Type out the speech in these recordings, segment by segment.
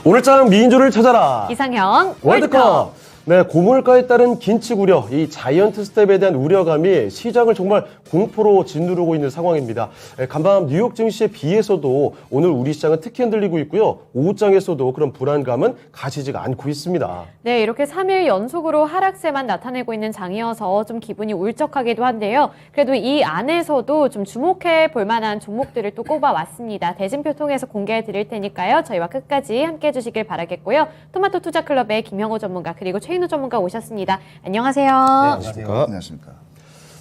오늘장 미인조를 찾아라. 이상형 월드컵. 네, 고물가에 따른 긴축 우려, 이 자이언트 스텝에 대한 우려감이 시장을 정말 공포로 짓누르고 있는 상황입니다. 간밤 뉴욕 증시에 비해서도 오늘 우리 시장은 특히 흔들리고 있고요. 오후장에서도 그런 불안감은 가시지가 않고 있습니다. 네, 이렇게 3일 연속으로 하락세만 나타내고 있는 장이어서 좀 기분이 울적하기도 한데요. 그래도 이 안에서도 좀 주목해 볼 만한 종목들을 또 꼽아왔습니다. 대진표 통해서 공개해 드릴 테니까요. 저희와 끝까지 함께해 주시길 바라겠고요. 토마토 투자클럽의 김영호 전문가 그리고 최인우 전문가 오셨습니다. 안녕하세요. 네, 안녕하십니까. 안녕하십니까.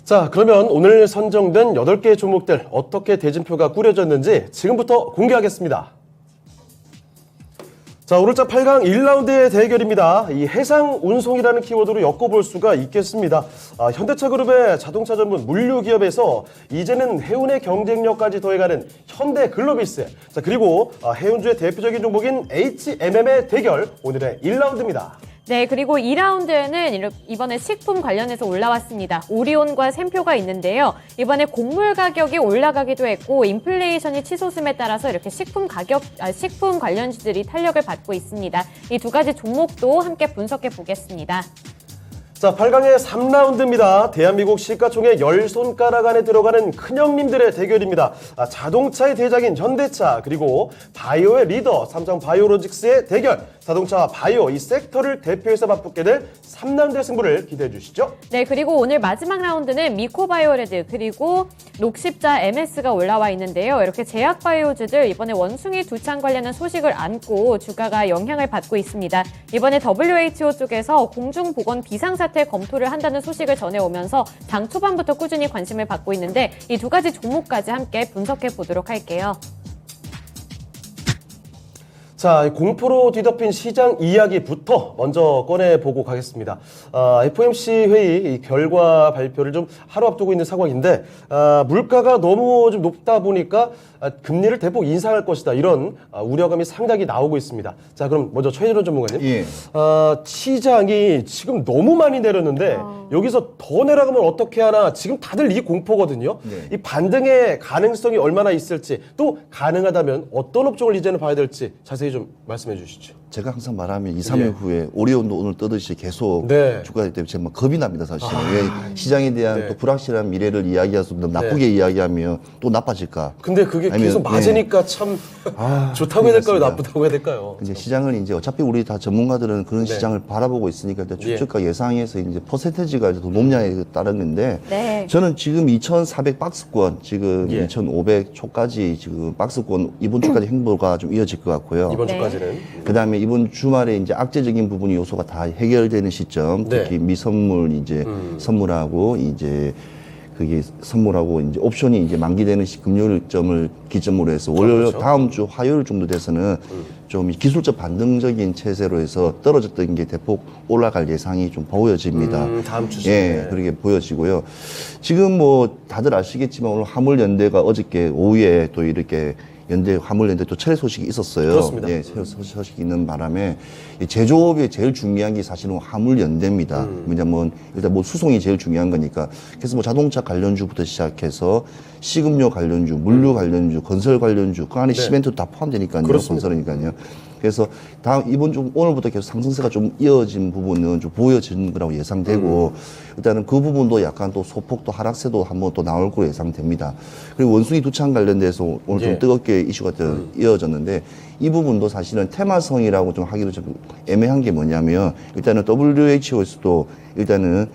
자, 그러면 오늘 선정된 8개의 종목들 어떻게 대진표가 꾸려졌는지 지금부터 공개하겠습니다. 자, 오늘자 8강 1라운드의 대결입니다. 이 해상 운송이라는 키워드로 엮어볼 수가 있겠습니다. 현대차그룹의 자동차 전문 물류기업에서 이제는 해운의 경쟁력까지 더해가는 현대글로비스. 자, 그리고 해운주의 대표적인 종목인 HMM의 대결, 오늘의 1라운드입니다. 네, 그리고 2라운드에는 이번에 식품 관련해서 올라왔습니다. 오리온과 샘표가 있는데요. 이번에 곡물 가격이 올라가기도 했고 인플레이션이 치솟음에 따라서 이렇게 식품 관련주들이 탄력을 받고 있습니다. 이 두 가지 종목도 함께 분석해 보겠습니다. 자, 8강의 3라운드입니다. 대한민국 시가총액 10손가락 안에 들어가는 큰형님들의 대결입니다. 자동차의 대장인 현대차, 그리고 바이오의 리더 삼성 바이오로직스의 대결. 자동차 바이오 이 섹터를 대표해서 맞붙게 될 3라운드의 승부를 기대해 주시죠. 네, 그리고 오늘 마지막 라운드는 미코바이오레드 그리고 녹십자 MS가 올라와 있는데요. 이렇게 제약바이오주들 이번에 원숭이 두창 관련한 소식을 안고 주가가 영향을 받고 있습니다. 이번에 WHO 쪽에서 공중보건 비상사태 검토를 한다는 소식을 전해오면서 장 초반부터 꾸준히 관심을 받고 있는데 이 두 가지 종목까지 함께 분석해 보도록 할게요. 자, 공포로 뒤덮인 시장 이야기부터 먼저 꺼내보고 가겠습니다. FOMC 회의 이 결과 발표를 좀 하루 앞두고 있는 상황인데, 물가가 너무 좀 높다 보니까 금리를 대폭 인상할 것이다. 이런 우려감이 상당히 나오고 있습니다. 자, 그럼 먼저 최인우 전문가님. 예. 시장이 지금 너무 많이 내렸는데, 여기서 더 내려가면 어떻게 하나 지금 다들 이 공포거든요. 네. 이 반등의 가능성이 얼마나 있을지, 또 가능하다면 어떤 업종을 이제는 봐야 될지 자세히 좀 말씀해 주시죠. 제가 항상 말하면 2, 3일 후에 오리온도 오늘 뜨듯이 계속 네. 주가에 때문에 정말 겁이 납니다, 사실은. 왜 시장에 대한 또 불확실한 미래를 이야기해서 너무 나쁘게 이야기하면 또 나빠질까. 근데 그게 아니면, 계속 맞으니까 참 좋다고 해야 될까요? 그렇습니다. 나쁘다고 해야 될까요? 이제 시장을 이제 어차피 우리 다 전문가들은 그런 네. 시장을 바라보고 있으니까 일단 추측과 예상에서 이제 퍼센테지가 더 높냐에 따른 건데 네. 저는 지금 2,400 박스권 지금 예. 2,500 초까지 지금 박스권 이번 주까지 행보가 좀 이어질 것 같고요. 이번 네. 주까지는. 그다음에 이번 주말에 이제 악재적인 부분이 요소가 다 해결되는 시점, 네. 특히 미선물 이제 선물하고 이제 그게 선물하고 이제 옵션이 이제 만기되는 금요일점을 기점으로 해서 월요일 그렇죠. 다음 주 화요일 정도 돼서는 좀 기술적 반등적인 체제로 해서 떨어졌던 게 대폭 올라갈 예상이 좀 보여집니다. 다음 주 예, 그렇게 보여지고요. 지금 뭐 다들 아시겠지만 오늘 화물연대가 어저께 오후에 또 이렇게 화물연대 또 철회 소식이 있었어요. 그렇습니다. 예, 철회 소식이 있는 바람에 이 제조업에 제일 중요한 게 사실은 화물연대입니다. 왜냐면 일단 뭐 수송이 제일 중요한 거니까. 그래서 뭐 자동차 관련주부터 시작해서 식음료 관련주, 물류 관련주, 건설 관련주, 그 안에 시멘트 다 포함되니까요. 그렇습니다. 건설이니까요. 그래서 이번 주 오늘부터 계속 상승세가 좀 이어진 부분은 좀 보여지는 거라고 예상되고 일단은 그 부분도 약간 또 소폭 또 하락세도 한번 또 나올 거로 예상됩니다. 그리고 원숭이 두창 관련돼서 오늘 좀 뜨겁게 이슈가 이어졌는데 이 부분도 사실은 테마성이라고 좀 하기도 좀 애매한 게 뭐냐면 일단은 WHO에서도 일단은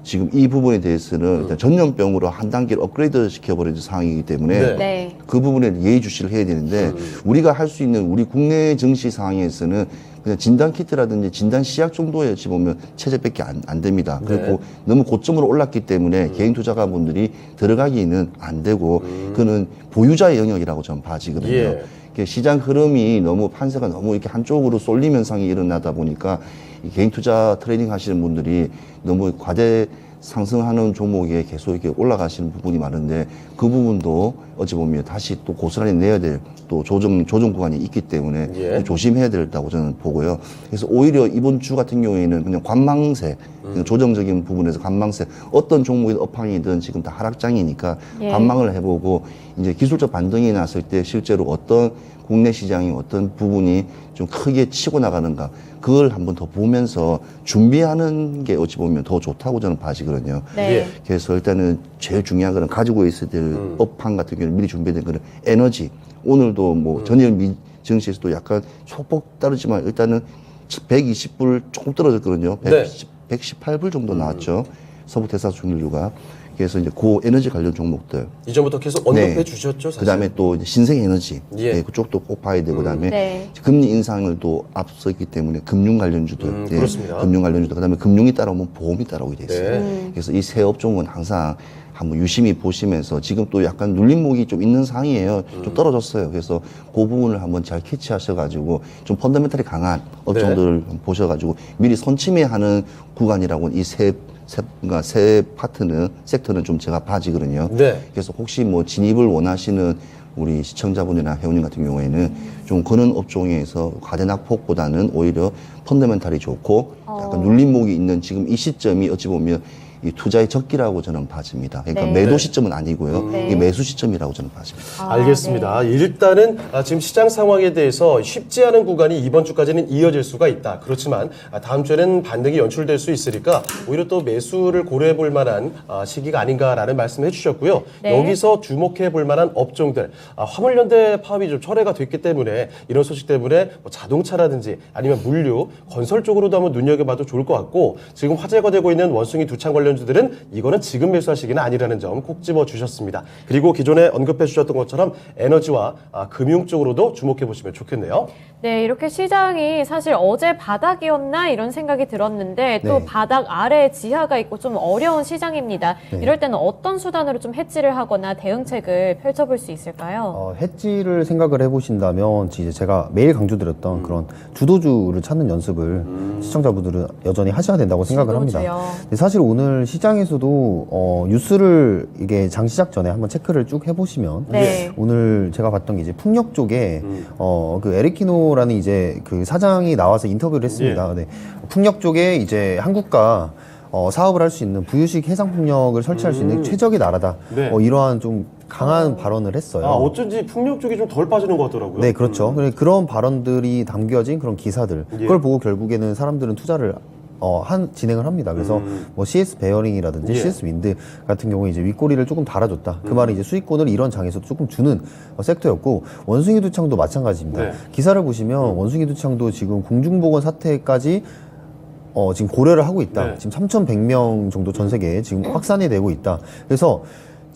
지금 이 부분에 대해서는 일단 전염병으로 한 단계를 업그레이드 시켜버린 상황이기 때문에 네. 그 부분에 예의주시를 해야 되는데 우리가 할 수 있는 우리 국내 증시 상황에서는 그냥 진단 키트라든지 진단 시약 정도에 어찌 보면 체제밖에 안 됩니다. 그리고 너무 고점으로 올랐기 때문에 개인 투자가분들이 들어가기는 안 되고 그는 보유자의 영역이라고 저는 봐지거든요. 예. 시장 흐름이 너무 판세가 너무 이렇게 한쪽으로 쏠림 현상이 일어나다 보니까 이 개인 투자 트레이딩 하시는 분들이 너무 과대 상승하는 종목에 계속 이렇게 올라가시는 부분이 많은데 그 부분도 어찌 보면 다시 또 고스란히 내야 될 또 조정 구간이 있기 때문에 조심해야 된다고 저는 보고요. 그래서 오히려 이번 주 같은 경우에는 그냥 관망세, 그냥 조정적인 부분에서 관망세, 어떤 종목이든 업황이든 지금 다 하락장이니까 관망을 해보고 이제 기술적 반등이 났을 때 실제로 어떤 국내 시장이 어떤 부분이 좀 크게 치고 나가는가 그걸 한번 더 보면서 준비하는 게 어찌 보면 더 좋다고 저는 봐지거든요. 네. 예. 그래서 일단은 제일 중요한 거는 가지고 있어야 될 업황 같은 경우는 미리 준비된 거는 에너지. 오늘도 뭐 전일 증시에서도 약간 소폭 따르지만 일단은 120불 조금 떨어졌거든요. 네. 118불 정도 나왔죠. 서부 대사 중류가. 그래서 이제 고 에너지 관련 종목들. 이전부터 계속 언급해 네. 주셨죠, 사실. 그다음에 또 이제 신생에너지. 예. 네, 그쪽도 꼭 봐야 되고 그다음에 네. 금리 인상을 또 앞서기 때문에 금융 관련주들. 그렇습니다. 금융 관련주들. 그다음에 금융이 따라오면 보험이 따라오게 돼 있어요. 네. 그래서 이 세 업종은 항상 한번 유심히 보시면서 지금 또 약간 눌림목이 좀 있는 상황이에요. 좀 떨어졌어요. 그래서 그 부분을 한번 잘 캐치하셔가지고 좀 펀더멘탈이 강한 업종들을 보셔가지고 미리 선침해하는 구간이라고 그러니까 세 파트는 섹터는 좀 제가 봐지거든요. 네. 그래서 혹시 뭐 진입을 원하시는 우리 시청자분이나 회원님 같은 경우에는 좀 그런 업종에서 과대낙폭보다는 오히려 펀더멘탈이 좋고 약간 눌림목이 있는 지금 이 시점이 어찌 보면 이 투자의 적기라고 저는 봐집니다. 그러니까 네. 매도 시점은 아니고요. 네. 이게 매수 시점이라고 저는 봐집니다. 알겠습니다. 일단은 지금 시장 상황에 대해서 쉽지 않은 구간이 이번 주까지는 이어질 수가 있다. 그렇지만 다음 주에는 반등이 연출될 수 있으니까 오히려 또 매수를 고려해 볼 만한 시기가 아닌가라는 말씀을 해주셨고요. 네. 여기서 주목해 볼 만한 업종들, 화물연대 파업이 좀 철회가 됐기 때문에 이런 소식 때문에 뭐 자동차라든지 아니면 물류, 건설 쪽으로도 한번 눈여겨봐도 좋을 것 같고 지금 화제가 되고 있는 원숭이 두창 관련주들은 이거는 지금 매수할 시기는 아니라는 점 꼭 집어 주셨습니다. 그리고 기존에 언급해 주셨던 것처럼 에너지와 금융 쪽으로도 주목해 보시면 좋겠네요. 네, 이렇게 시장이 사실 어제 바닥이었나 이런 생각이 들었는데 또 네. 바닥 아래 지하가 있고 좀 어려운 시장입니다. 이럴 때는 어떤 수단으로 좀 해지를 하거나 대응책을 펼쳐볼 수 있을까요? 해지를 생각을 해보신다면 이제 제가 매일 강조드렸던 그런 주도주를 찾는 연습을 시청자분들은 여전히 하셔야 된다고 생각을 합니다. 주도주요. 근데 사실 오늘 시장에서도 뉴스를 이게 장 시작 전에 한번 체크를 쭉 해보시면 네. 오늘 제가 봤던 게 이제 풍력 쪽에 그 에리키노라는 이제 그 사장이 나와서 인터뷰를 했습니다. 네. 풍력 쪽에 이제 한국과 사업을 할 수 있는 부유식 해상 풍력을 설치할 수 있는 최적의 나라다. 네. 이러한 좀 강한 발언을 했어요. 어쩐지 풍력 쪽이 좀 덜 빠지는 것 같더라고요. 네, 그렇죠. 그런 발언들이 담겨진 그런 기사들, 예. 그걸 보고 결국에는 사람들은 투자를 진행을 합니다. 그래서 뭐 CS 베어링이라든지 예. CS 윈드 같은 경우에 이제 윗꼬리를 조금 달아줬다. 그 말은 이제 수익권을 이런 장에서 조금 주는 섹터였고, 원숭이 두창도 마찬가지입니다. 네. 기사를 보시면 원숭이 두창도 지금 공중보건 사태까지 지금 고려를 하고 있다. 네. 지금 3,100명 정도 전 세계에 지금 확산이 되고 있다. 그래서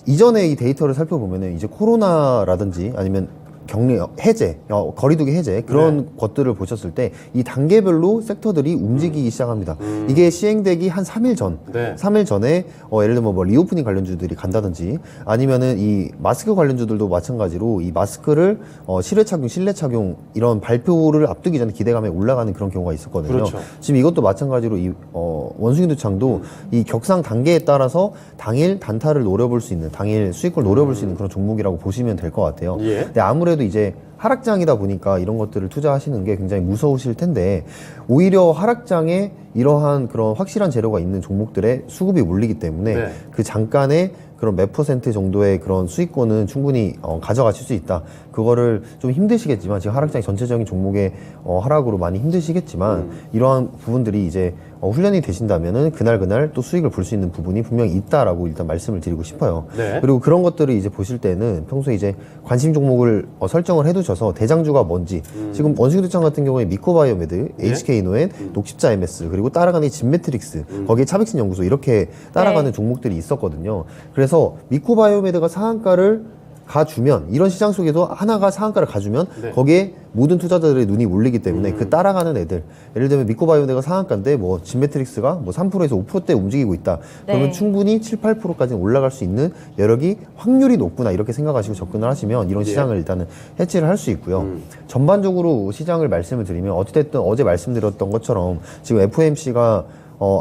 이전에 이 데이터를 살펴보면은 이제 코로나라든지 아니면 격리 해제, 거리두기 해제 그런 것들을 보셨을 때 이 단계별로 섹터들이 움직이기 시작합니다. 이게 시행되기 한 3일 전, 네. 3일 전에 예를 들면 뭐 리오프닝 관련주들이 간다든지 아니면은 이 마스크 관련주들도 마찬가지로 이 마스크를 실외 착용, 실내 착용 이런 발표를 앞두기 전에 기대감에 올라가는 그런 경우가 있었거든요. 그렇죠. 지금 이것도 마찬가지로 이 원숭이 두창도 이 격상 단계에 따라서 당일 단타를 노려볼 수 있는, 당일 수익을 노려볼 수 있는 그런 종목이라고 보시면 될 것 같아요. 예. 근데 아무래도 이제 하락장이다 보니까 이런 것들을 투자하시는 게 굉장히 무서우실 텐데, 오히려 하락장에 이러한 그런 확실한 재료가 있는 종목들의 수급이 몰리기 때문에 네. 그 잠깐의 그런 몇 퍼센트 정도의 그런 수익권은 충분히 가져가실 수 있다. 그거를 좀 힘드시겠지만, 지금 하락장이 전체적인 종목의 하락으로 많이 힘드시겠지만 이러한 부분들이 이제 훈련이 되신다면은 그날 또 수익을 볼 수 있는 부분이 분명히 있다라고 일단 말씀을 드리고 싶어요. 네. 그리고 그런 것들을 이제 보실 때는 평소에 이제 관심 종목을 설정을 해두셔서 대장주가 뭔지, 지금 원숭이 두창 같은 경우에 미코바이오메드, 예. HK노엔, 녹십자 MS, 그리고 따라가는 진메트릭스, 거기에 차백신 연구소 이렇게 따라가는 네. 종목들이 있었거든요. 그래서 미코바이오메드가 상한가를 가주면, 이런 시장 속에도 하나가 상한가를 가주면 네. 거기에 모든 투자자들의 눈이 몰리기 때문에 그 따라가는 애들, 예를 들면 미코바이오메드가 상한가인데 뭐 진메트릭스가 뭐 3%에서 5%대 움직이고 있다. 그러면 네. 충분히 7, 8%까지는 올라갈 수 있는 여력이, 확률이 높구나 이렇게 생각하시고 접근을 하시면 이런 시장을 일단은 해치를 할 수 있고요. 전반적으로 시장을 말씀을 드리면 어찌됐든 어제 말씀드렸던 것처럼 지금 FOMC가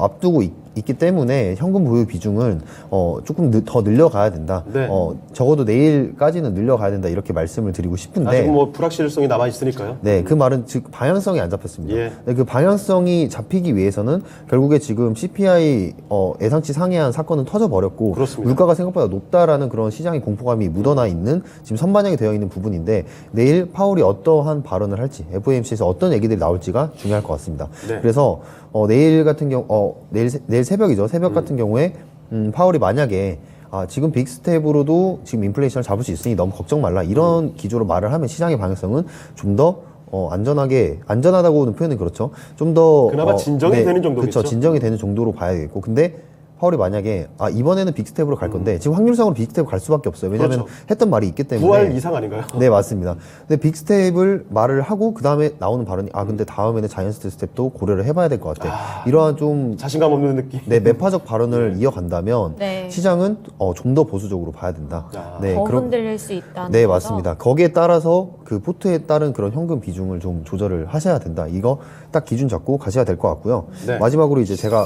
앞두고 있기 때문에 현금 보유 비중은 조금 더 늘려가야 된다. 네. 적어도 내일까지는 늘려가야 된다 이렇게 말씀을 드리고 싶은데 아직 뭐 불확실성이 남아 있으니까요. 네, 그 말은 즉 방향성이 안 잡혔습니다. 예. 네, 그 방향성이 잡히기 위해서는 결국에 지금 CPI 예상치 상회한 사건은 터져버렸고 그렇습니다. 물가가 생각보다 높다라는 그런 시장의 공포감이 묻어나 있는 지금 선반영이 되어 있는 부분인데 내일 파월이 어떠한 발언을 할지 FOMC에서 어떤 얘기들이 나올지가 중요할 것 같습니다. 네. 그래서 내일 같은 경우 내일 새벽이죠. 새벽 같은 경우에 파월이 만약에 지금 빅스텝으로도 지금 인플레이션을 잡을 수 있으니 너무 걱정 말라. 이런 기조로 말을 하면 시장의 방향성은 좀 더 안전하다고는 표현이 그렇죠. 좀 더 그나마 진정이 되는 정도겠죠. 그렇죠. 진정이 되는 정도로 봐야겠고. 근데 파월이 만약에 이번에는 빅스텝으로 갈 건데 지금 확률상으로 빅스텝 갈 수밖에 없어요. 왜냐하면 그렇죠. 했던 말이 있기 때문에. 9할 이상 아닌가요? 네, 맞습니다. 근데 빅스텝을 말을 하고 그 다음에 나오는 발언이 근데 다음에는 자이언트 스텝도 고려를 해봐야 될 것 같아. 이러한 좀 자신감 없는 느낌. 매파적 발언을 이어간다면 네. 시장은 좀 더 보수적으로 봐야 된다. 네, 더 흔들릴 수 있다는 네, 거죠? 맞습니다. 거기에 따라서 그 포트에 따른 그런 현금 비중을 좀 조절을 하셔야 된다. 이거 딱 기준 잡고 가셔야 될 것 같고요. 네. 마지막으로 이제 제가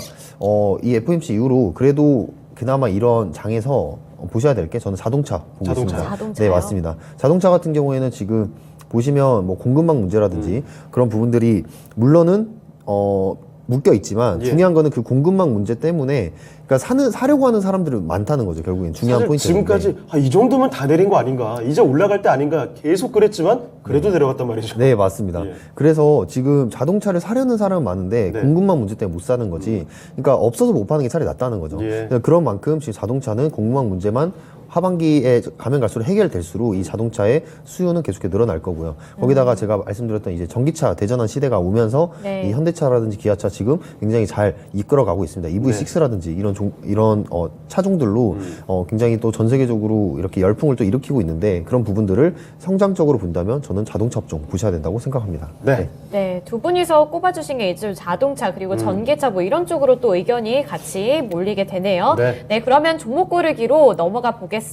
이 FOMC 이후로 그래도 그나마 이런 장에서 보셔야 될 게 저는 자동차 보고 자동차요? 있습니다. 자동차요? 네, 맞습니다. 자동차 같은 경우에는 지금 보시면 뭐 공급망 문제라든지 그런 부분들이 물론은 묶여 있지만 예. 중요한 거는 그 공급망 문제 때문에 그러니까 사려고 하는 사람들은 많다는 거죠. 결국엔 중요한 사실 포인트인데. 지금까지 이 정도면 다 내린 거 아닌가, 이제 올라갈 때 아닌가 계속 그랬지만 그래도 내려갔단 말이죠. 네, 맞습니다. 예. 그래서 지금 자동차를 사려는 사람은 많은데 네. 공급망 문제 때문에 못 사는 거지. 그러니까 없어서 못 파는 게 차라리 낫다는 거죠. 예. 그러니까 그런 만큼 지금 자동차는 공급망 문제만 하반기에 가면 갈수록 해결될수록 이 자동차의 수요는 계속해 늘어날 거고요. 거기다가 제가 말씀드렸던 이제 전기차 대전환 시대가 오면서 네. 이 현대차라든지 기아차 지금 굉장히 잘 이끌어가고 있습니다. EV6라든지 이런 차종들로 굉장히 또 전 세계적으로 이렇게 열풍을 또 일으키고 있는데 그런 부분들을 성장적으로 본다면 저는 자동차 업종 보셔야 된다고 생각합니다. 네. 네, 두 분이서 꼽아주신 게 이제 자동차 그리고 전기차 뭐 이런 쪽으로 또 의견이 같이 몰리게 되네요. 네. 그러면 종목 고르기로 넘어가 보겠습니다.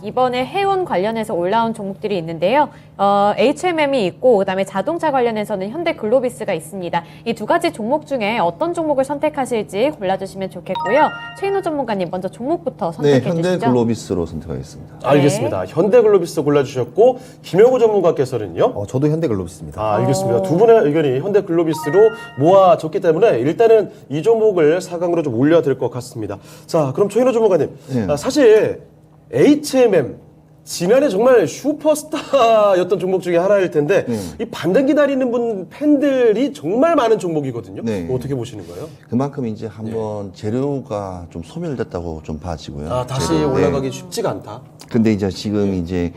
이번에 해운 관련해서 올라온 종목들이 있는데요. HMM이 있고 그다음에 자동차 관련해서는 현대글로비스가 있습니다. 이 두 가지 종목 중에 어떤 종목을 선택하실지 골라주시면 좋겠고요. 최인호 전문가님 먼저 종목부터 네, 선택해 주시죠. 현대글로비스로 선택하겠습니다. 알겠습니다. 현대글로비스 골라주셨고 김영우 전문가께서는요? 저도 현대글로비스입니다. 알겠습니다. 두 분의 의견이 현대글로비스로 모아졌기 때문에 일단은 이 종목을 4강으로 좀 올려야 될 것 같습니다. 자, 그럼 최인호 전문가님, 네. 사실 HMM 지난해 정말 슈퍼스타였던 종목 중에 하나일 텐데 이 반등 기다리는 분 팬들이 정말 많은 종목이거든요. 네. 어떻게 보시는 거예요? 그만큼 이제 한번 재료가 좀 소멸됐다고 좀 봐지고요. 다시 재료. 네. 올라가기 쉽지가 않다. 근데 이제 지금 이제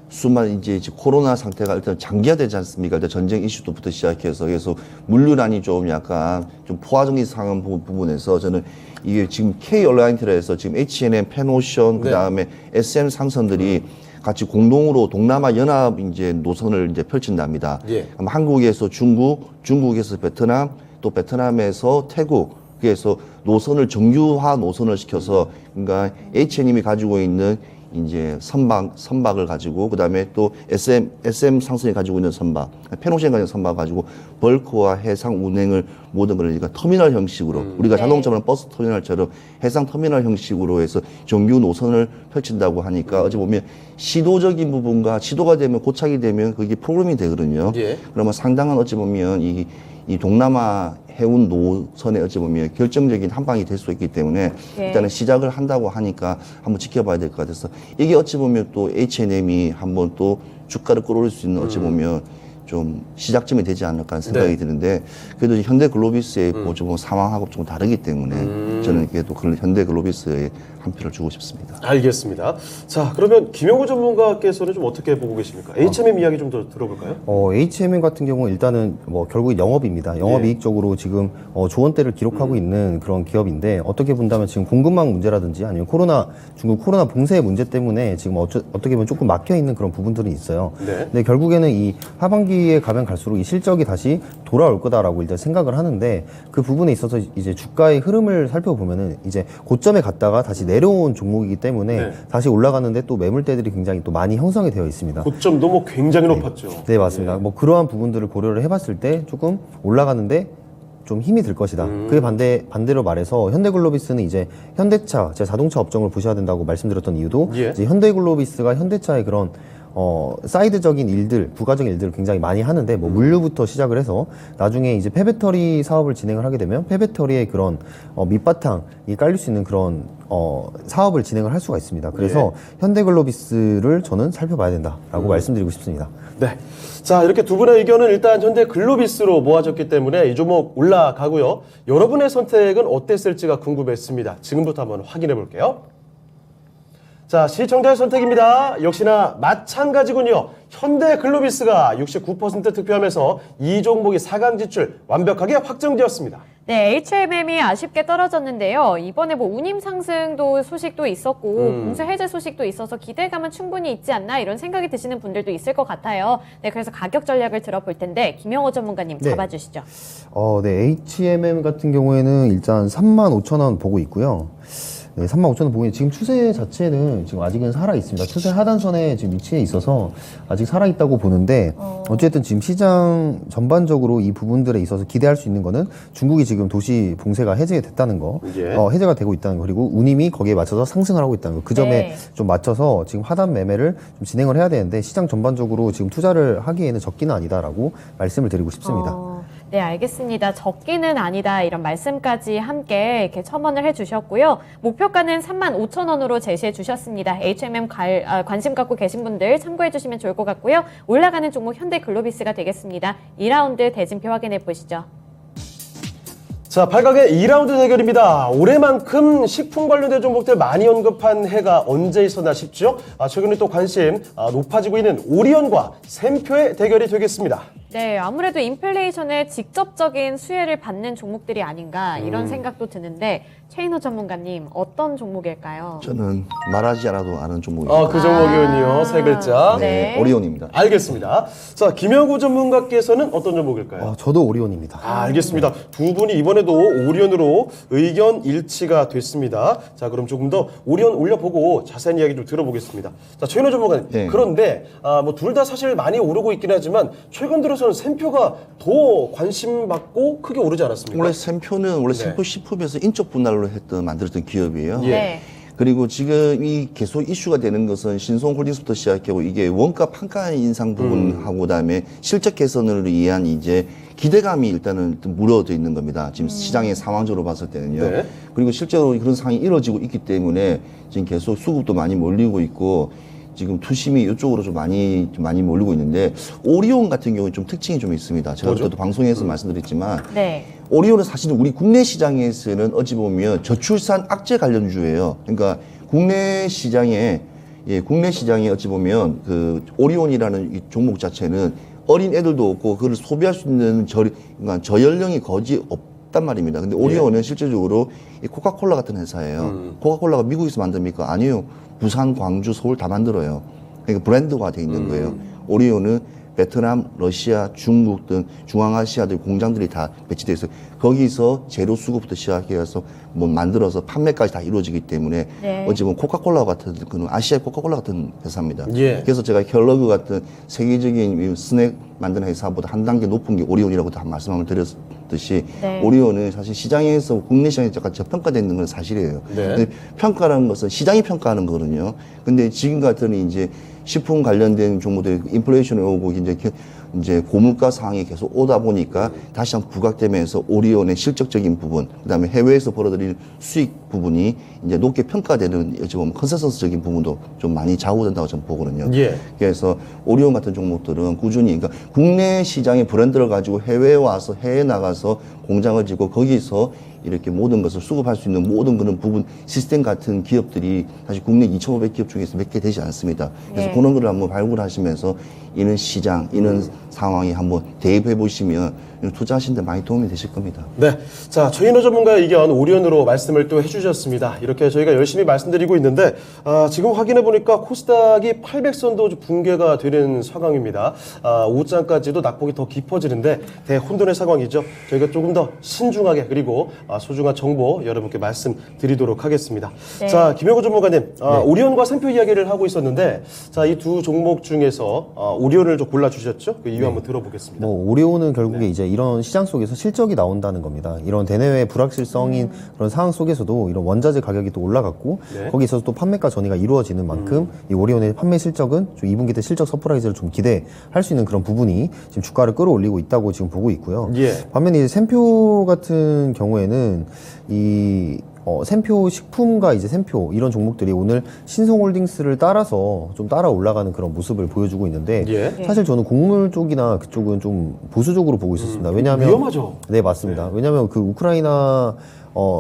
수많은 이제 코로나 상태가 일단 장기화되지 않습니까? 일단 전쟁 이슈도부터 시작해서 그래서 물류난이 좀 약간 좀 포화적인 상황 부분에서 저는 이게 지금 K 얼라이언트라 해서 지금 H&M, 펜오션, 그 다음에 SM 상선들이 같이 공동으로 동남아 연합 이제 노선을 이제 펼친답니다. 예. 아마 한국에서 중국, 중국에서 베트남, 또 베트남에서 태국, 그래서 노선을 정규화 노선을 시켜서 그러니까 H&M이 가지고 있는 이제 선박을 가지고 그다음에 또 SM 상선이 가지고 있는 선박, 펜오션 가지고 선박 가지고 벌크와 해상 운행을 모든 걸 그러니까 터미널 형식으로 우리가 자동차는 버스 터미널처럼 해상 터미널 형식으로 해서 정규 노선을 펼친다고 하니까 어찌 보면 시도적인 부분과 시도가 되면 고착이 되면 그게 프로그램이 되거든요. 예. 그러면 상당한 어찌 보면 이 동남아 해운 노선에 어찌 보면 결정적인 한 방이 될 수 있기 때문에 예. 일단은 시작을 한다고 하니까 한번 지켜봐야 될 것 같아서 이게 어찌 보면 또 H&M이 한번 또 주가를 끌어올릴 수 있는 어찌 보면 좀 시작점이 되지 않을까 하는 생각이 네. 드는데 그래도 현대글로비스의 어찌 보면 상황하고 조금 다르기 때문에 저는 그래도 현대글로비스에 한 표를 주고 싶습니다. 알겠습니다. 자, 그러면 김영우 전문가께서는 좀 어떻게 보고 계십니까? HMM 이야기 좀 더 들어볼까요? HMM 같은 경우는 일단은 뭐 결국 영업입니다. 영업이익적으로 지금 조원대를 기록하고 있는 그런 기업인데 어떻게 본다면 지금 공급망 문제라든지 아니면 중국 코로나 봉쇄 문제 때문에 지금 어떻게 보면 조금 막혀 있는 그런 부분들이 있어요. 네. 근데 결국에는 이 하반기에 가면 갈수록 이 실적이 다시 돌아올 거다라고 일단 생각을 하는데 그 부분에 있어서 이제 주가의 흐름을 살펴보면은 이제 고점에 갔다가 다시 내려온 종목이기 때문에 네. 다시 올라가는데 또 매물대들이 굉장히 또 많이 형성이 되어 있습니다. 고점도 뭐 굉장히 높았죠. 네, 맞습니다. 뭐 그러한 부분들을 고려를 해봤을 때 조금 올라가는데 좀 힘이 들 것이다. 그에 반대로 말해서 현대글로비스는 이제 현대차, 제 자동차 업종을 보셔야 된다고 말씀드렸던 이유도 예. 이제 현대글로비스가 현대차의 그런 사이드적인 일들, 부가적인 일들을 굉장히 많이 하는데, 뭐, 물류부터 시작을 해서, 나중에 이제 폐배터리 사업을 진행을 하게 되면, 폐배터리의 그런, 밑바탕이 깔릴 수 있는 그런, 사업을 진행을 할 수가 있습니다. 그래서, 현대글로비스를 저는 살펴봐야 된다라고 말씀드리고 싶습니다. 네. 자, 이렇게 두 분의 의견은 일단 현대 글로비스로 모아졌기 때문에 이 종목 올라가고요. 여러분의 선택은 어땠을지가 궁금했습니다. 지금부터 한번 확인해 볼게요. 자, 시청자의 선택입니다. 역시나 마찬가지군요. 현대 글로비스가 69% 득표하면서 이 종목이 4강 진출 완벽하게 확정되었습니다. 네, HMM이 아쉽게 떨어졌는데요. 이번에 뭐 운임 상승도 소식도 있었고 공세 해제 소식도 있어서 기대감은 충분히 있지 않나 이런 생각이 드시는 분들도 있을 것 같아요. 네, 그래서 가격 전략을 들어볼 텐데 김영호 전문가님 네. 잡아주시죠. 네, HMM 같은 경우에는 일단 35,000원 보고 있고요. 네, 35,000원 보고 있는데 지금 추세 자체는 지금 아직은 살아 있습니다. 추세 하단선에 지금 위치해 있어서 아직 살아 있다고 보는데 어쨌든 지금 시장 전반적으로 이 부분들에 있어서 기대할 수 있는 거는 중국이 지금 도시 봉쇄가 해제됐다는 거, 예. 해제가 되고 있다는 거, 그리고 운임이 거기에 맞춰서 상승을 하고 있다는 거, 그 점에 네. 좀 맞춰서 지금 하단 매매를 좀 진행을 해야 되는데 시장 전반적으로 지금 투자를 하기에는 적기는 아니다라고 말씀을 드리고 싶습니다. 네, 알겠습니다. 적기는 아니다 이런 말씀까지 함께 이렇게 첨언을 해주셨고요. 목표가는 35,000원으로 제시해 주셨습니다. HMM 관심 갖고 계신 분들 참고해 주시면 좋을 것 같고요. 올라가는 종목 현대글로비스가 되겠습니다. 2라운드 대진표 확인해 보시죠. 자, 8강의 2라운드 대결입니다. 올해만큼 식품 관련된 종목들 많이 언급한 해가 언제 있었나 싶죠? 최근에 또 관심 높아지고 있는 오리온과 샘표의 대결이 되겠습니다. 네, 아무래도 인플레이션에 직접적인 수혜를 받는 종목들이 아닌가 이런 생각도 드는데 최인호 전문가님 어떤 종목일까요? 저는 말하지 않아도 아는 종목입니다. 그 종목이군요. 세 글자. 네. 오리온입니다. 알겠습니다. 자, 김영구 전문가께서는 어떤 종목일까요? 저도 오리온입니다. 알겠습니다. 두 분이 이번에도 오리온으로 의견 일치가 됐습니다. 자, 그럼 조금 더 오리온 올려보고 자세한 이야기 좀 들어보겠습니다. 자, 최인호 전문가님. 네. 그런데 뭐 둘 다 사실 많이 오르고 있긴 하지만 최근 들어서는 샘표가 더 관심 받고 크게 오르지 않았습니까? 원래 샘표는 원래 샘표 식품에서 인적 분할로 만들었던 기업이에요. 예. 네. 그리고 지금 이 계속 이슈가 되는 것은 신성홀딩스부터 시작하고 이게 원가 판가 인상 부분하고 그다음에 실적 개선을 위한 이제 기대감이 일단은 무너져 있는 겁니다. 지금 시장의 상황적으로 봤을 때는요. 네. 그리고 실제로 그런 상황이 이루어지고 있기 때문에 지금 계속 수급도 많이 몰리고 있고 지금 투심이 이쪽으로 좀 많이 몰리고 있는데 오리온 같은 경우는 좀 특징이 좀 있습니다. 제가 뭐죠? 그때도 방송에서 말씀드렸지만 네. 오리온은 사실은 우리 국내 시장에서는 어찌 보면 저출산 악재 관련주예요. 그러니까 국내 시장에 어찌 보면 그 오리온이라는 이 종목 자체는 어린 애들도 없고 그걸 소비할 수 있는 그러니까 저연령이 거의 없단 말입니다. 근데 오리온은 실제적으로 이 코카콜라 같은 회사예요. 코카콜라가 미국에서 만듭니까? 아니요. 부산, 광주, 서울 다 만들어요. 그러니까 브랜드화 돼 있는 거예요. 오리온은 베트남, 러시아, 중국 등 중앙아시아 등 공장들이 다 배치돼 있어요. 거기서 재료 수급부터 시작해서 뭐 만들어서 판매까지 다 이루어지기 때문에 네. 어찌 보면 코카콜라 같은 그런 아시아의 코카콜라 같은 회사입니다. 예. 그래서 제가 켈러그 같은 세계적인 스낵 만드는 회사보다 한 단계 높은 게 오리온이라고 다 말씀을 드렸듯이 네. 오리온은 사실 시장에서 국내 시장에서 약간 저평가되는 건 사실이에요. 네. 근데 평가라는 것은 시장이 평가하는 거거든요. 근데 지금 같은 이제 식품 관련된 종목들이 인플레이션이 오고 이제 고물가 상황이 계속 오다 보니까 다시 한번 부각되면서 오리온의 실적적인 부분, 그다음에 해외에서 벌어들일 수익 부분이 이제 높게 평가되는 어찌 보면 컨센서스적인 부분도 좀 많이 좌우된다고 저는 보거든요. 예. 그래서 오리온 같은 종목들은 꾸준히 그러니까 국내 시장의 브랜드를 가지고 해외에 와서 해외에 나가서 공장을 짓고 거기서 이렇게 모든 것을 수급할 수 있는 모든 그런 부분 시스템 같은 기업들이 사실 국내 2,500기업 중에서 몇 개 되지 않습니다. 그래서 네. 그런 걸 한번 발굴하시면서 이런 시장, 이런 상황이 한번 대입해 보시면 투자하시는 데 많이 도움이 되실 겁니다. 네. 자, 최인호 전문가의 의견 오리온으로 말씀을 또 해주셨습니다. 이렇게 저희가 열심히 말씀드리고 있는데, 지금 확인해보니까 코스닥이 800선도 붕괴가 되는 상황입니다. 오후장까지도 낙폭이 더 깊어지는데, 대혼돈의 상황이죠. 저희가 조금 더 신중하게, 그리고 소중한 정보 여러분께 말씀드리도록 하겠습니다. 네. 자, 김영구 전문가님, 오리온과 샘표 이야기를 하고 있었는데, 자, 이 두 종목 중에서 오리온을 좀 골라주셨죠? 그 이유 한번 들어보겠습니다. 뭐 오리온은 결국에 이제 이런 시장 속에서 실적이 나온다는 겁니다. 이런 대내외 불확실성인 그런 상황 속에서도 이런 원자재 가격이 또 올라갔고 네. 거기 있어서 또 판매가 전이가 이루어지는 만큼 이 오리온의 판매 실적은 좀 2분기 때 실적 서프라이즈를 좀 기대할 수 있는 그런 부분이 지금 주가를 끌어올리고 있다고 지금 보고 있고요. 예. 반면에 이제 샘표 같은 경우에는 이 샘표 식품과 이제 샘표 이런 종목들이 오늘 신성홀딩스를 따라서 좀 따라 올라가는 그런 모습을 보여주고 있는데 예. 사실 저는 곡물 쪽이나 그쪽은 좀 보수적으로 보고 있었습니다. 왜냐하면 위험하죠. 네, 맞습니다. 왜냐하면 그 우크라이나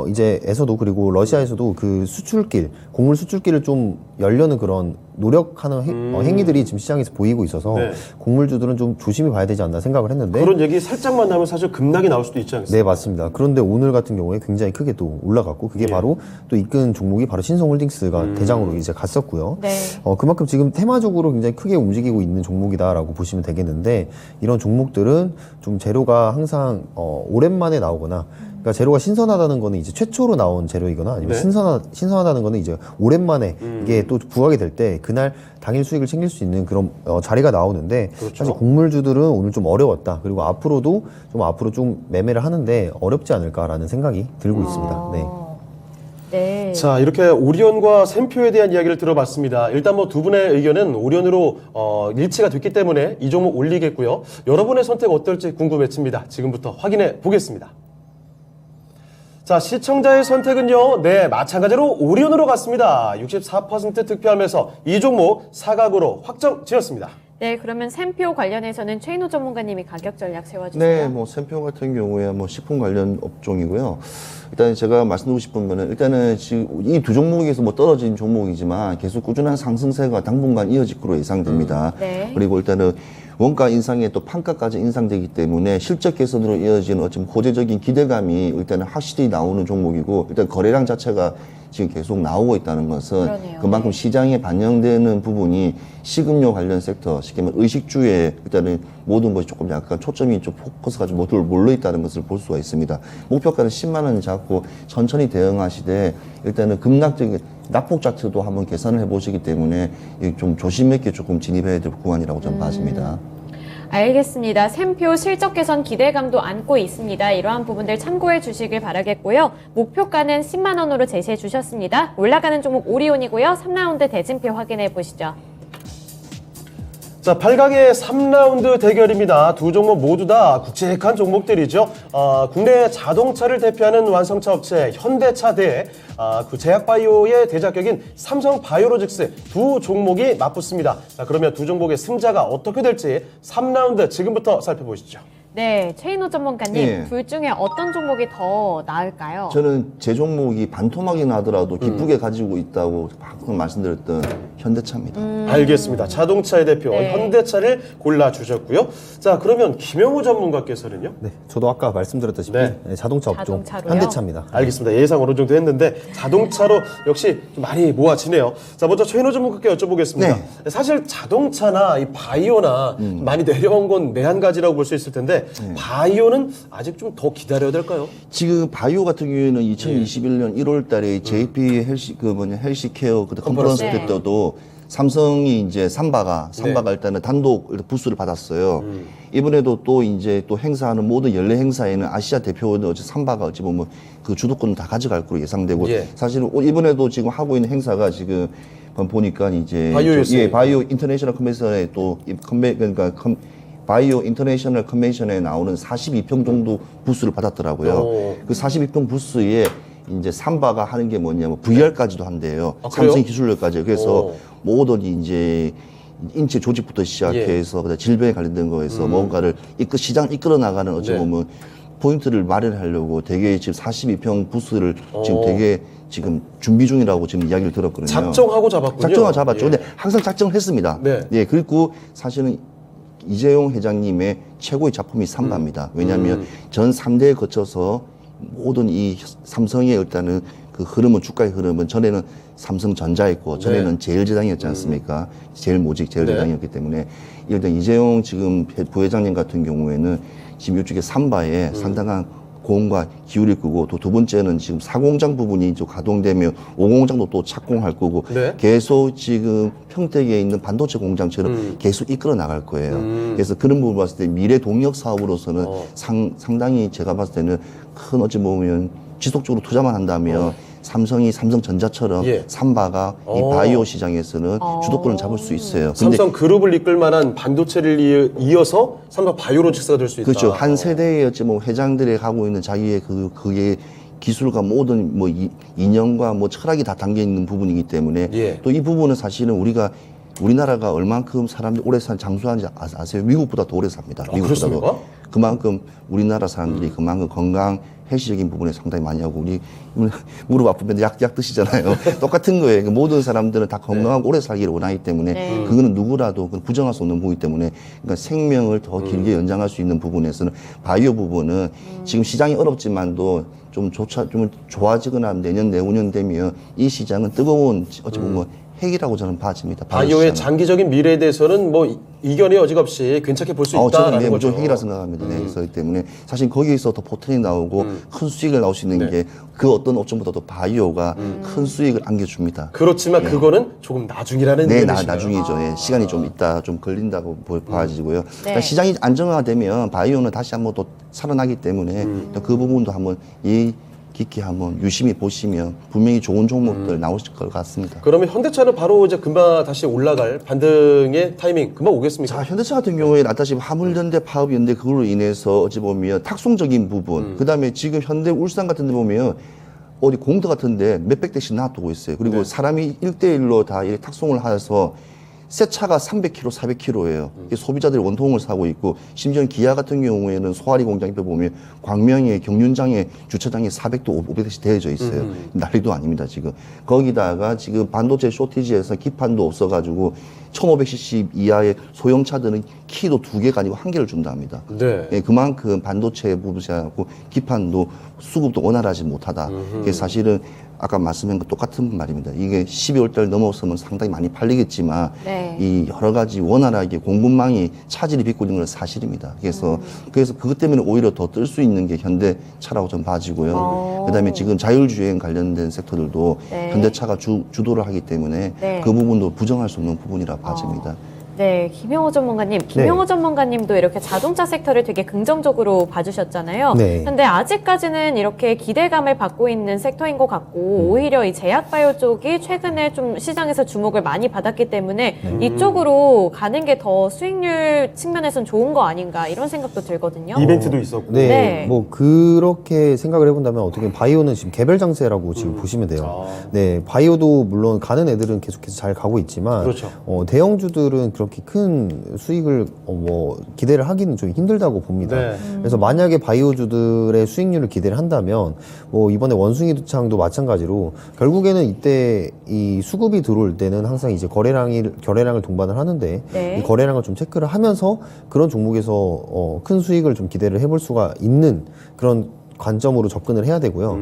이제에서도 그리고 러시아에서도 그 수출길, 곡물 수출길을 좀 열려는 그런 노력하는 행위들이 지금 시장에서 보이고 있어서 네. 곡물주들은 좀 조심히 봐야 되지 않나 생각을 했는데 그런 얘기 살짝만 나면 사실 급락이 나올 수도 있지 않겠습니까? 네, 맞습니다. 그런데 오늘 같은 경우에 굉장히 크게 또 올라갔고 그게 예. 바로 또 이끈 종목이 바로 신성홀딩스가 대장으로 이제 갔었고요. 네. 그만큼 지금 테마적으로 굉장히 크게 움직이고 있는 종목이다라고 보시면 되겠는데 이런 종목들은 좀 재료가 항상 오랜만에 나오거나 그러니까 재료가 신선하다는 거는 이제 최초로 나온 재료이거나 아니면 네. 신선하다는 거는 이제 오랜만에 이게 또 부각이 될 때 그날 당일 수익을 챙길 수 있는 그런 자리가 나오는데 그렇죠. 사실 곡물주들은 오늘 좀 어려웠다. 그리고 앞으로도 앞으로 좀 매매를 하는데 어렵지 않을까라는 생각이 들고 있습니다. 네. 네. 자, 이렇게 오리온과 샘표에 대한 이야기를 들어봤습니다. 일단 뭐 두 분의 의견은 오리온으로 일치가 됐기 때문에 이 종목 올리겠고요. 여러분의 선택 어떨지 궁금해집니다. 지금부터 확인해 보겠습니다. 자, 시청자의 선택은요, 네, 마찬가지로 오리온으로 갔습니다. 64% 득표하면서 이 종목 사각으로 확정 지었습니다. 네, 그러면 샘표 관련해서는 최인호 전문가님이 가격 전략 세워주세요. 네, 뭐 샘표 같은 경우에 뭐 식품 관련 업종이고요. 일단 제가 말씀드리고 싶은 거는 일단은 지금 이 두 종목에서 뭐 떨어진 종목이지만 계속 꾸준한 상승세가 당분간 이어질 거로 예상됩니다. 네. 그리고 일단은 원가 인상에 또 판가까지 인상되기 때문에 실적 개선으로 이어지는 어쩜 호재적인 기대감이 일단은 확실히 나오는 종목이고 일단 거래량 자체가 지금 계속 나오고 있다는 것은 그러네요. 그만큼 네. 시장에 반영되는 부분이 식음료 관련 섹터, 쉽게 말하면 의식주에 일단은 모든 것이 조금 약간 초점이 좀 포커스가 좀 모두 몰려 있다는 것을 볼 수가 있습니다. 목표가는 10만 원 잡고 천천히 대응하시되 일단은 급락적인 낙폭 자체도 한번 계산을 해보시기 때문에 좀 조심했게 조금 진입해야 될 구간이라고 저는 봐집니다. 알겠습니다. 샘표 실적 개선 기대감도 안고 있습니다. 이러한 부분들 참고해 주시길 바라겠고요. 목표가는 10만 원으로 제시해 주셨습니다. 올라가는 종목 오리온이고요. 3라운드 대진표 확인해 보시죠. 자, 8강의 3라운드 대결입니다. 두 종목 모두 다 굵직한 종목들이죠. 국내 자동차를 대표하는 완성차 업체 현대차 대 그 제약바이오의 대작격인 삼성바이오로직스 두 종목이 맞붙습니다. 자, 그러면 두 종목의 승자가 어떻게 될지 3라운드 지금부터 살펴보시죠. 네, 최인호 전문가님, 예. 둘 중에 어떤 종목이 더 나을까요? 저는 제 종목이 반토막이 나더라도 기쁘게 가지고 있다고 방금 말씀드렸던 현대차입니다. 알겠습니다. 자동차의 대표 네. 현대차를 골라주셨고요. 자, 그러면 김영우 전문가께서는요? 네, 저도 아까 말씀드렸다시피 네. 네, 자동차 업종 자동차로요? 현대차입니다. 알겠습니다. 예상 어느 정도 했는데 자동차로 역시 좀 많이 모아지네요. 자, 먼저 최인호 전문가께 여쭤보겠습니다. 네. 사실 자동차나 이 바이오나 많이 내려온 건 네 한 가지라고 볼 수 있을 텐데 바이오는 아직 좀 더 기다려야 될까요? 지금 바이오 같은 경우에는 2021년 1월 달에 JP 헬시케어 컨퍼런스 네. 때도 삼성이 이제 삼바가 일단은 단독 부스를 받았어요. 이번에도 또 이제 또 행사하는 모든 연례 행사에는 아시아 대표는 어제 삼바가 어찌 보면 그 주도권을 다 가져갈 거로 예상되고 예. 사실은 이번에도 지금 하고 있는 행사가 지금 보니까 이제 바이오였어요. 바이오 인터내셔널 컨벤션에 또 바이오 인터내셔널 컨벤션에 나오는 42평 정도 부스를 받았더라고요. 오. 그 42평 부스에 이제 삼바가 하는 게 뭐냐면 VR까지도 한대요. 아, 그래요? 삼성 기술력까지. 그래서 오. 모든 이제 인체 조직부터 시작해서 그다음에 질병에 관련된 거에서 뭔가를 시장 이끌어 나가는 어찌 네. 보면 포인트를 마련하려고 되게 지금 42평 부스를 지금 되게 지금 준비 중이라고 지금 이야기를 들었거든요. 작정하고 잡았군요. 작정하고 잡았죠. 예. 근데 항상 작정을 했습니다. 네. 예, 그리고 사실은 이재용 회장님의 최고의 작품이 삼바입니다. 왜냐하면 전 3대에 거쳐서 모든 이 삼성의 일단은 그 흐름은 주가의 흐름은 전에는 삼성전자였고 전에는 제일제당이었지 않습니까? 제일제당이었기 때문에 일단 이재용 지금 부회장님 같은 경우에는 지금 이쪽에 삼바에 상당한 고온과 기울일 거고, 또 두 번째는 지금 4공장 부분이 좀 가동되면 5공장도 또 착공할 거고, 네. 계속 지금 평택에 있는 반도체 공장처럼 계속 이끌어 나갈 거예요. 그래서 그런 부분 봤을 때 미래 동력 사업으로서는 상당히 제가 봤을 때는 큰 어찌 보면 지속적으로 투자만 한다면 삼성이 삼성전자처럼 예. 삼바가 이 바이오 시장에서는 주도권을 잡을 수 있어요. 근데 삼성 그룹을 이끌 만한 반도체를 이어서 삼성 바이오로직스가 될 수 있다. 그렇죠. 한 세대의 어찌 뭐 회장들이 가고 있는 자기의 그게 기술과 모든 뭐 이념과 뭐 철학이 다 담겨 있는 부분이기 때문에 예. 또 이 부분은 사실은 우리나라가 얼만큼 사람들이 오래 장수하는지 아세요? 미국보다 더 오래 삽니다. 미국보다도. 그렇습니까? 그만큼 우리나라 사람들이 그만큼 건강 헬스적인 부분에 상당히 많이 하고, 우리 무릎 아프면 약 드시잖아요. 똑같은 거예요. 모든 사람들은 다 건강하고 오래 살기를 원하기 때문에 네. 그거는 누구라도 부정할 수 없는 부분이기 때문에, 그러니까 생명을 더 길게 연장할 수 있는 부분에서는 바이오 부분은 지금 시장이 어렵지만도 좀 좋아지거나 내년 내후년 되면 이 시장은 뜨거운 어찌 보면 핵이라고 저는 봐집니다. 바이오의 시장은. 장기적인 미래에 대해서는 뭐 이견의 여지가 없이 괜찮게 볼 수 저는 있다라는 네, 거죠. 무조건 핵이라 생각합니다. 네, 그렇기 때문에 사실 거기에서 더 포텐이 나오고 큰 수익을 나올 수 있는 게 그 어떤 업종보다도 바이오가 큰 수익을 안겨줍니다. 그렇지만 그거는 조금 나중이라는 네, 의미시네요. 나중이죠. 예, 시간이 좀 있다, 좀 걸린다고 봐지고요. 그러니까 네. 시장이 안정화되면 바이오는 다시 한번 또 살아나기 때문에 그 부분도 한번 깊게 한번 유심히 보시면 분명히 좋은 종목들 나오실 것 같습니다. 그러면 현대차는 바로 이제 금방 다시 올라갈 반등의 타이밍 금방 오겠습니까? 자, 현대차 같은 경우에 아다시피 화물연대, 파업연대 그걸로 인해서 어찌 보면 탁송적인 부분, 그 다음에 지금 현대 울산 같은 데 보면 어디 공터 같은데 몇백 대씩 놔두고 있어요. 그리고 사람이 1대1로 다 이렇게 탁송을 해서 새 차가 300km, 400km예요. 소비자들이 원통을 사고 있고, 심지어 기아 같은 경우에는 소아리 공장 옆에 보면 광명에 경륜장에 주차장에 400도 500대씩 대여져 있어요. 난리도 아닙니다, 지금. 거기다가 지금 반도체 쇼티지에서 기판도 없어가지고 1500cc 이하의 소형차들은 키도 2개가 아니고 1개를 준답니다. 네. 예, 그만큼 반도체 부분하고 기판도 수급도 원활하지 못하다. 이게 사실은 아까 말씀한 것 똑같은 말입니다. 이게 12월 달 넘어서면 상당히 많이 팔리겠지만 네. 이 여러 가지 원활하게 공급망이 차질이 빚고 있는 건 사실입니다. 그래서 그것 때문에 오히려 더 뜰 수 있는 게 현대차라고 좀 봐지고요. 그다음에 지금 자율주행 관련된 섹터들도 네. 현대차가 주도를 하기 때문에 네. 그 부분도 부정할 수 없는 부분이라 봐집니다. 네, 김영호 전문가님. 김영호 전문가님도 이렇게 자동차 섹터를 되게 긍정적으로 봐주셨잖아요. 네. 근데 아직까지는 이렇게 기대감을 받고 있는 섹터인 것 같고, 오히려 이 제약바이오 쪽이 최근에 좀 시장에서 주목을 많이 받았기 때문에 이쪽으로 가는 게 더 수익률 측면에선 좋은 거 아닌가, 이런 생각도 들거든요. 이벤트도 있었고. 네, 네. 뭐 그렇게 생각을 해본다면 어떻게 보면 바이오는 지금 개별 장세라고 지금 보시면 돼요. 네, 바이오도 물론 가는 애들은 계속해서 잘 가고 있지만, 그렇죠. 대형주들은 그렇게 큰 수익을 기대를 하기는 좀 힘들다고 봅니다. 네. 그래서 만약에 바이오주들의 수익률을 기대를 한다면, 이번에 원숭이 두창도 마찬가지로 결국에는 이때 이 수급이 들어올 때는 항상 이제 거래량을 동반을 하는데, 네. 이 거래량을 좀 체크를 하면서 그런 종목에서 큰 수익을 좀 기대를 해볼 수가 있는 그런 관점으로 접근을 해야 되고요.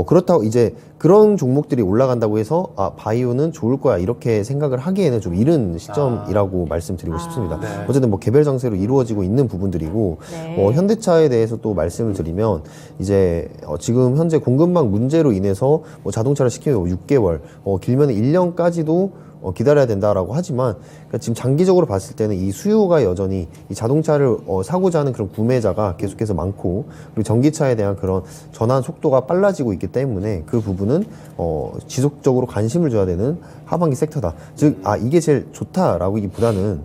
그렇다고 이제 그런 종목들이 올라간다고 해서 바이오는 좋을 거야 이렇게 생각을 하기에는 좀 이른 시점이라고 말씀드리고 싶습니다. 네. 어쨌든 개별 장세로 이루어지고 있는 부분들이고, 네. 현대차에 대해서 또 말씀을 드리면 이제 지금 현재 공급망 문제로 인해서 자동차를 시키면 6개월, 길면 1년까지도 기다려야 된다라고 하지만, 그러니까 지금 장기적으로 봤을 때는 이 수요가 여전히 이 자동차를 사고자 하는 그런 구매자가 계속해서 많고, 그리고 전기차에 대한 그런 전환 속도가 빨라지고 있기 때문에 그 부분은 지속적으로 관심을 줘야 되는 하반기 섹터다. 즉, 이게 제일 좋다라기보다는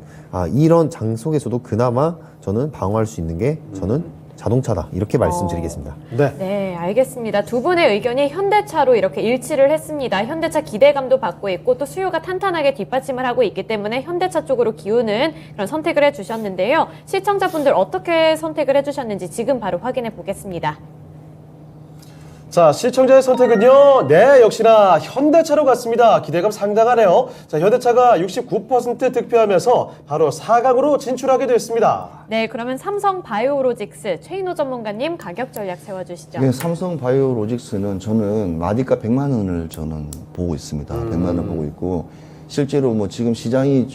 이런 장 속에서도 그나마 저는 방어할 수 있는 게 저는 자동차다 이렇게 말씀드리겠습니다. 네. 네, 알겠습니다. 두 분의 의견이 현대차로 이렇게 일치를 했습니다. 현대차 기대감도 받고 있고 또 수요가 탄탄하게 뒷받침을 하고 있기 때문에 현대차 쪽으로 기우는 그런 선택을 해주셨는데요. 시청자분들 어떻게 선택을 해주셨는지 지금 바로 확인해 보겠습니다. 자, 시청자의 선택은요. 네, 역시나 현대차로 갔습니다. 기대감 상당하네요. 자, 현대차가 69% 득표하면서 바로 4강으로 진출하게 됐습니다. 네, 그러면 삼성 바이오로직스 최인호 전문가님 가격 전략 세워주시죠. 네, 삼성 바이오로직스는 저는 마디가 100만 원을 저는 보고 있습니다. 100만 원 보고 있고, 실제로 지금 시장이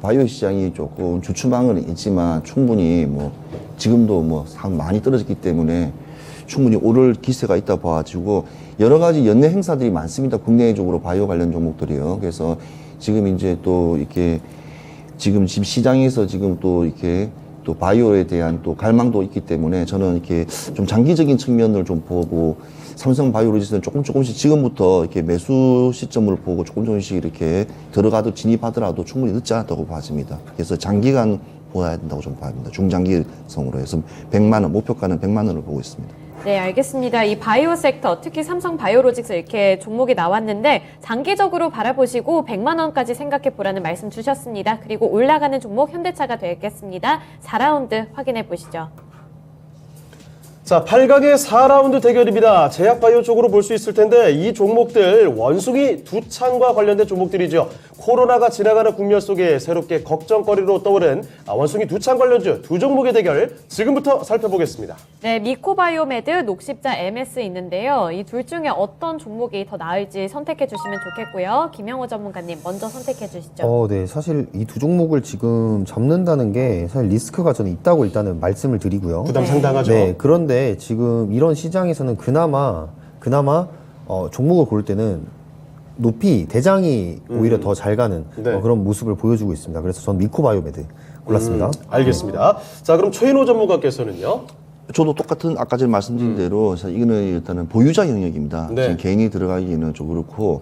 바이오 시장이 조금 주춤함은 있지만 충분히 지금도 많이 떨어졌기 때문에 충분히 오를 기세가 있다 봐가지고 여러 가지 연내 행사들이 많습니다. 국내적으로 바이오 관련 종목들이요. 그래서 지금 이제 또 이렇게 지금 시장에서 지금 또 이렇게 또 바이오에 대한 또 갈망도 있기 때문에 저는 이렇게 좀 장기적인 측면을 좀 보고 삼성 바이오로직스는 조금씩 지금부터 이렇게 매수 시점을 보고 조금씩 이렇게 들어가도 진입하더라도 충분히 늦지 않았다고 봐집니다. 그래서 장기간 보아야 된다고 좀 봐야 합니다. 중장기성으로 해서 100만 원, 목표가는 100만 원을 보고 있습니다. 네, 알겠습니다. 이 바이오 섹터, 특히 삼성 바이오로직스 이렇게 종목이 나왔는데 장기적으로 바라보시고 100만 원까지 생각해 보라는 말씀 주셨습니다. 그리고 올라가는 종목 현대차가 되겠습니다. 4라운드 확인해 보시죠. 자, 8강의 4라운드 대결입니다. 제약바이오 쪽으로 볼 수 있을 텐데 이 종목들 원숭이 두창과 관련된 종목들이죠. 코로나가 지나가는 국면 속에 새롭게 걱정거리로 떠오른 원숭이 두창 관련주 두 종목의 대결 지금부터 살펴보겠습니다. 네, 미코바이오메드, 녹십자 MS 있는데요. 이 둘 중에 어떤 종목이 더 나을지 선택해 주시면 좋겠고요. 김영호 전문가님 먼저 선택해 주시죠. 네. 사실 이 두 종목을 지금 잡는다는 게 사실 리스크가 저는 있다고 일단은 말씀을 드리고요. 부담 상당하죠. 네, 그런데 지금 이런 시장에서는 그나마 종목을 고를 때는 높이 대장이 오히려 더 잘 가는 네. 그런 모습을 보여주고 있습니다. 그래서 전 미코바이오메드 골랐습니다. 알겠습니다. 자, 그럼 최인호 전문가께서는요? 저도 똑같은 아까 전에 말씀드린 대로 이거는 일단은 보유자 영역입니다. 네. 지금 개인이 들어가기에는 좀 그렇고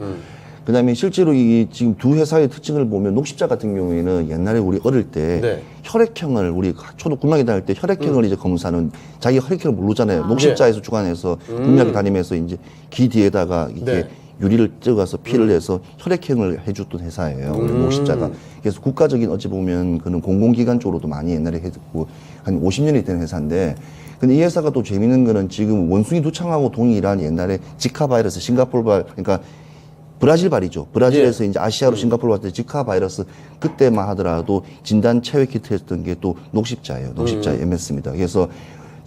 그다음에 실제로 이 지금 두 회사의 특징을 보면 녹십자 같은 경우에는 옛날에 우리 어릴 때 네. 혈액형을 우리 초등 군락에 다닐 때 혈액형을 이제 검사하는 자기 혈액형을 모르잖아요. 녹십자에서 주관해서 군락에 다니면서 이제 귀 뒤에다가 이렇게 네. 유리를 찍어서 피를 내서 혈액형을 해줬던 회사예요. 우리 녹십자가. 그래서 국가적인 어찌 보면 그는 공공기관 쪽으로도 많이 옛날에 해줬고 한 50년이 된 회사인데 근데 이 회사가 또 재밌는 거는 지금 원숭이 두창하고 동일한 옛날에 지카 바이러스 싱가포르발 그러니까 브라질발이죠. 브라질에서 이제 아시아로 싱가포르 왔을 때 지카 바이러스 그때만 하더라도 진단 체외 키트 했던 게 또 녹십자예요. 녹십자 MS입니다. 그래서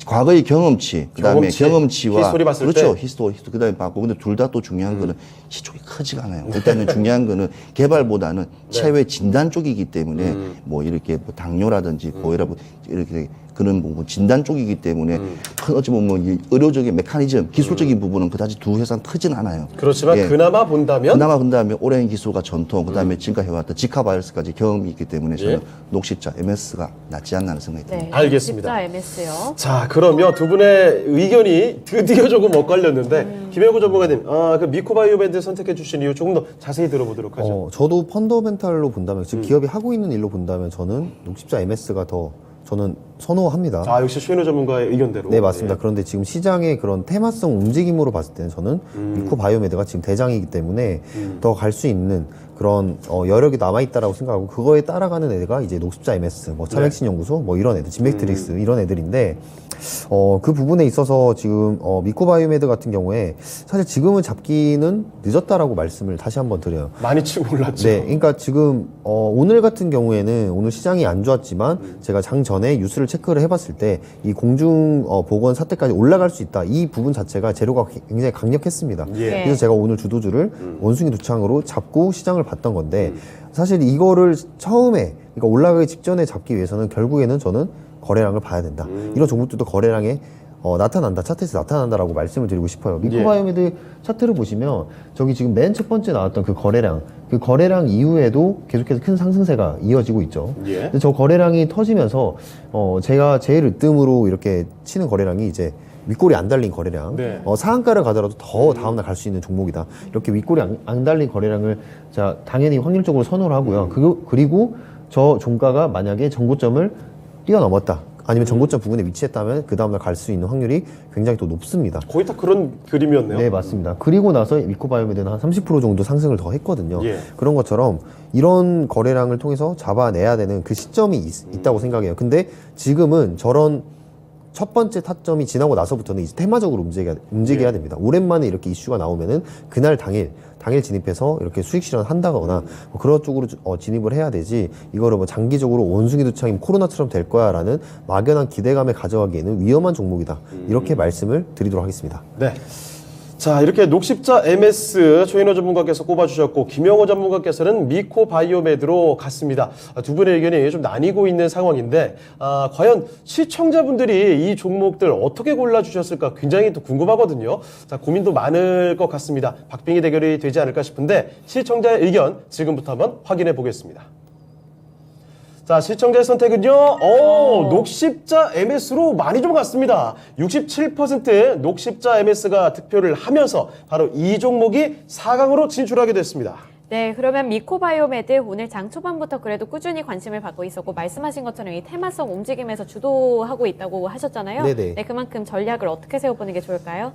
과거의 경험치, 그다음에 경험치와 히스토리 봤을 그렇죠. 때? 히스토리 그다음에 봤고 근데 둘 다 또 중요한 거는 시총이 크지가 않아요. 일단은 중요한 거는 개발보다는 체외 진단 쪽이기 때문에 뭐 이렇게 뭐 당뇨라든지 고혈압 이렇게 그런 부분 진단 쪽이기 때문에 큰 어찌 보면 이 의료적인 메커니즘, 기술적인 부분은 그다지 두 회사는 크진 않아요. 그렇지만 예. 그나마 본다면 그나마 본다면 오랜 기술과 전통, 그다음에 지금까지 해왔던 지카 바이러스까지 경험이 있기 때문에 저는 예. 녹십자 MS가 낫지 않나 하는 생각이 듭니다. 네, 알겠습니다. 녹십자 MS요. 자, 그러면 두 분의 의견이 드디어 조금 엇갈렸는데 김영구 전문가님, 그 미코바이오메드 선택해 주신 이유 조금 더 자세히 들어보도록 하죠. 저도 펀더멘탈로 본다면 지금 기업이 하고 있는 일로 본다면 저는 녹십자 MS가 더 저는 선호합니다. 아, 역시 최인호 전문가의 의견대로. 네, 맞습니다. 예. 그런데 지금 시장의 그런 테마성 움직임으로 봤을 때는 저는 미코바이오메드가 지금 대장이기 때문에 더 갈 수 있는 그런 여력이 남아있다라고 생각하고 그거에 따라가는 애가 이제 녹십자 MS, 뭐 차백신연구소, 뭐 이런 애들, 진맥트릭스 이런 애들인데 그 부분에 있어서 지금 미코바이오메드 같은 경우에 사실 지금은 잡기는 늦었다라고 말씀을 다시 한번 드려요. 많이 치고 올랐죠. 네, 그러니까 지금 오늘 같은 경우에는 오늘 시장이 안 좋았지만 제가 장 전에 뉴스를 체크를 해봤을 때 이 공중 보건 사태까지 올라갈 수 있다 이 부분 자체가 재료가 굉장히 강력했습니다. 예. 그래서 제가 오늘 주도주를 원숭이 두창으로 잡고 시장을 봤던 건데 사실 이거를 처음에 그러니까 올라가기 직전에 잡기 위해서는 결국에는 저는 거래량을 봐야 된다. 이런 종목들도 거래량에 나타난다, 차트에서 나타난다라고 말씀을 드리고 싶어요. 미코바이오메드 차트를 보시면 저기 지금 맨 첫 번째 나왔던 그 거래량 이후에도 계속해서 큰 상승세가 이어지고 있죠. 예. 근데 저 거래량이 터지면서 제가 제일 으뜸으로 이렇게 치는 거래량이 이제 윗골이 안 달린 거래량, 네. 상한가를 가더라도 더 다음날 갈 수 있는 종목이다. 이렇게 윗골이 안 달린 거래량을 자 당연히 확률적으로 선호를 하고요. 그리고 저 종가가 만약에 전고점을 뛰어넘었다. 아니면 전고점 부근에 위치했다면 그 다음날 갈 수 있는 확률이 굉장히 또 높습니다. 거의 다 그런 그림이었네요. 네, 맞습니다. 그리고 나서 미코바이오메드는 한 30% 정도 상승을 더 했거든요. 예. 그런 것처럼 이런 거래량을 통해서 잡아내야 되는 그 시점이 있다고 생각해요. 근데 지금은 저런 첫 번째 타점이 지나고 나서부터는 이제 테마적으로 움직여야 됩니다. 오랜만에 이렇게 이슈가 나오면은 그날 당일 진입해서 이렇게 수익 실현한다거나 뭐 그런 쪽으로 진입을 해야 되지 이거를 뭐 장기적으로 원숭이 두창이 코로나처럼 될 거야라는 막연한 기대감에 가져가기에는 위험한 종목이다. 이렇게 말씀을 드리도록 하겠습니다. 네. 자, 이렇게 녹십자 MS 최인호 전문가께서 꼽아주셨고, 김영호 전문가께서는 미코바이오메드로 갔습니다. 두 분의 의견이 좀 나뉘고 있는 상황인데, 과연 시청자분들이 이 종목들 어떻게 골라주셨을까 굉장히 또 궁금하거든요. 자, 고민도 많을 것 같습니다. 박빙의 대결이 되지 않을까 싶은데, 시청자의 의견 지금부터 한번 확인해 보겠습니다. 자, 시청자의 선택은요, 녹십자 MS로 많이 좀 갔습니다. 67% 녹십자 MS가 득표를 하면서 바로 이 종목이 4강으로 진출하게 됐습니다. 네, 그러면 미코바이오메드 오늘 장 초반부터 그래도 꾸준히 관심을 받고 있었고 말씀하신 것처럼 이 테마성 움직임에서 주도하고 있다고 하셨잖아요. 네네. 네, 그만큼 전략을 어떻게 세워보는 게 좋을까요?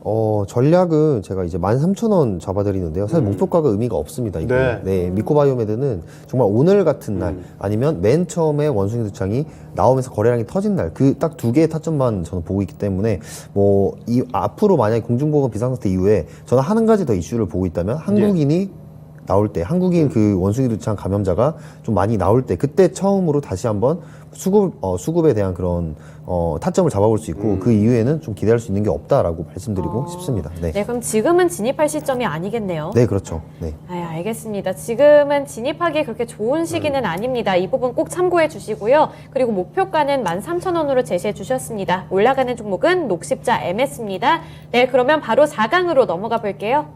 전략은 제가 이제 13,000원 잡아드리는데요. 사실 목표가가 의미가 없습니다. 이거. 네. 네, 미코바이오메드는 정말 오늘 같은 날 아니면 맨 처음에 원숭이 두창이 나오면서 거래량이 터진 날 그 딱 두 개의 타점만 저는 보고 있기 때문에 뭐 이 앞으로 만약에 공중보건 비상사태 이후에 저는 한 가지 더 이슈를 보고 있다면 한국인이 나올 때 한국인 그 원숭이 두창 감염자가 좀 많이 나올 때 그때 처음으로 다시 한번 수급에 대한 그런 타점을 잡아볼 수 있고 그 이후에는 좀 기대할 수 있는 게 없다라고 말씀드리고 싶습니다. 네. 네, 그럼 지금은 진입할 시점이 아니겠네요. 네, 그렇죠. 네. 알겠습니다. 지금은 진입하기 그렇게 좋은 시기는 아닙니다. 이 부분 꼭 참고해 주시고요. 그리고 목표가는 13,000원으로 제시해 주셨습니다. 올라가는 종목은 녹십자 MS입니다. 네, 그러면 바로 4강으로 넘어가 볼게요.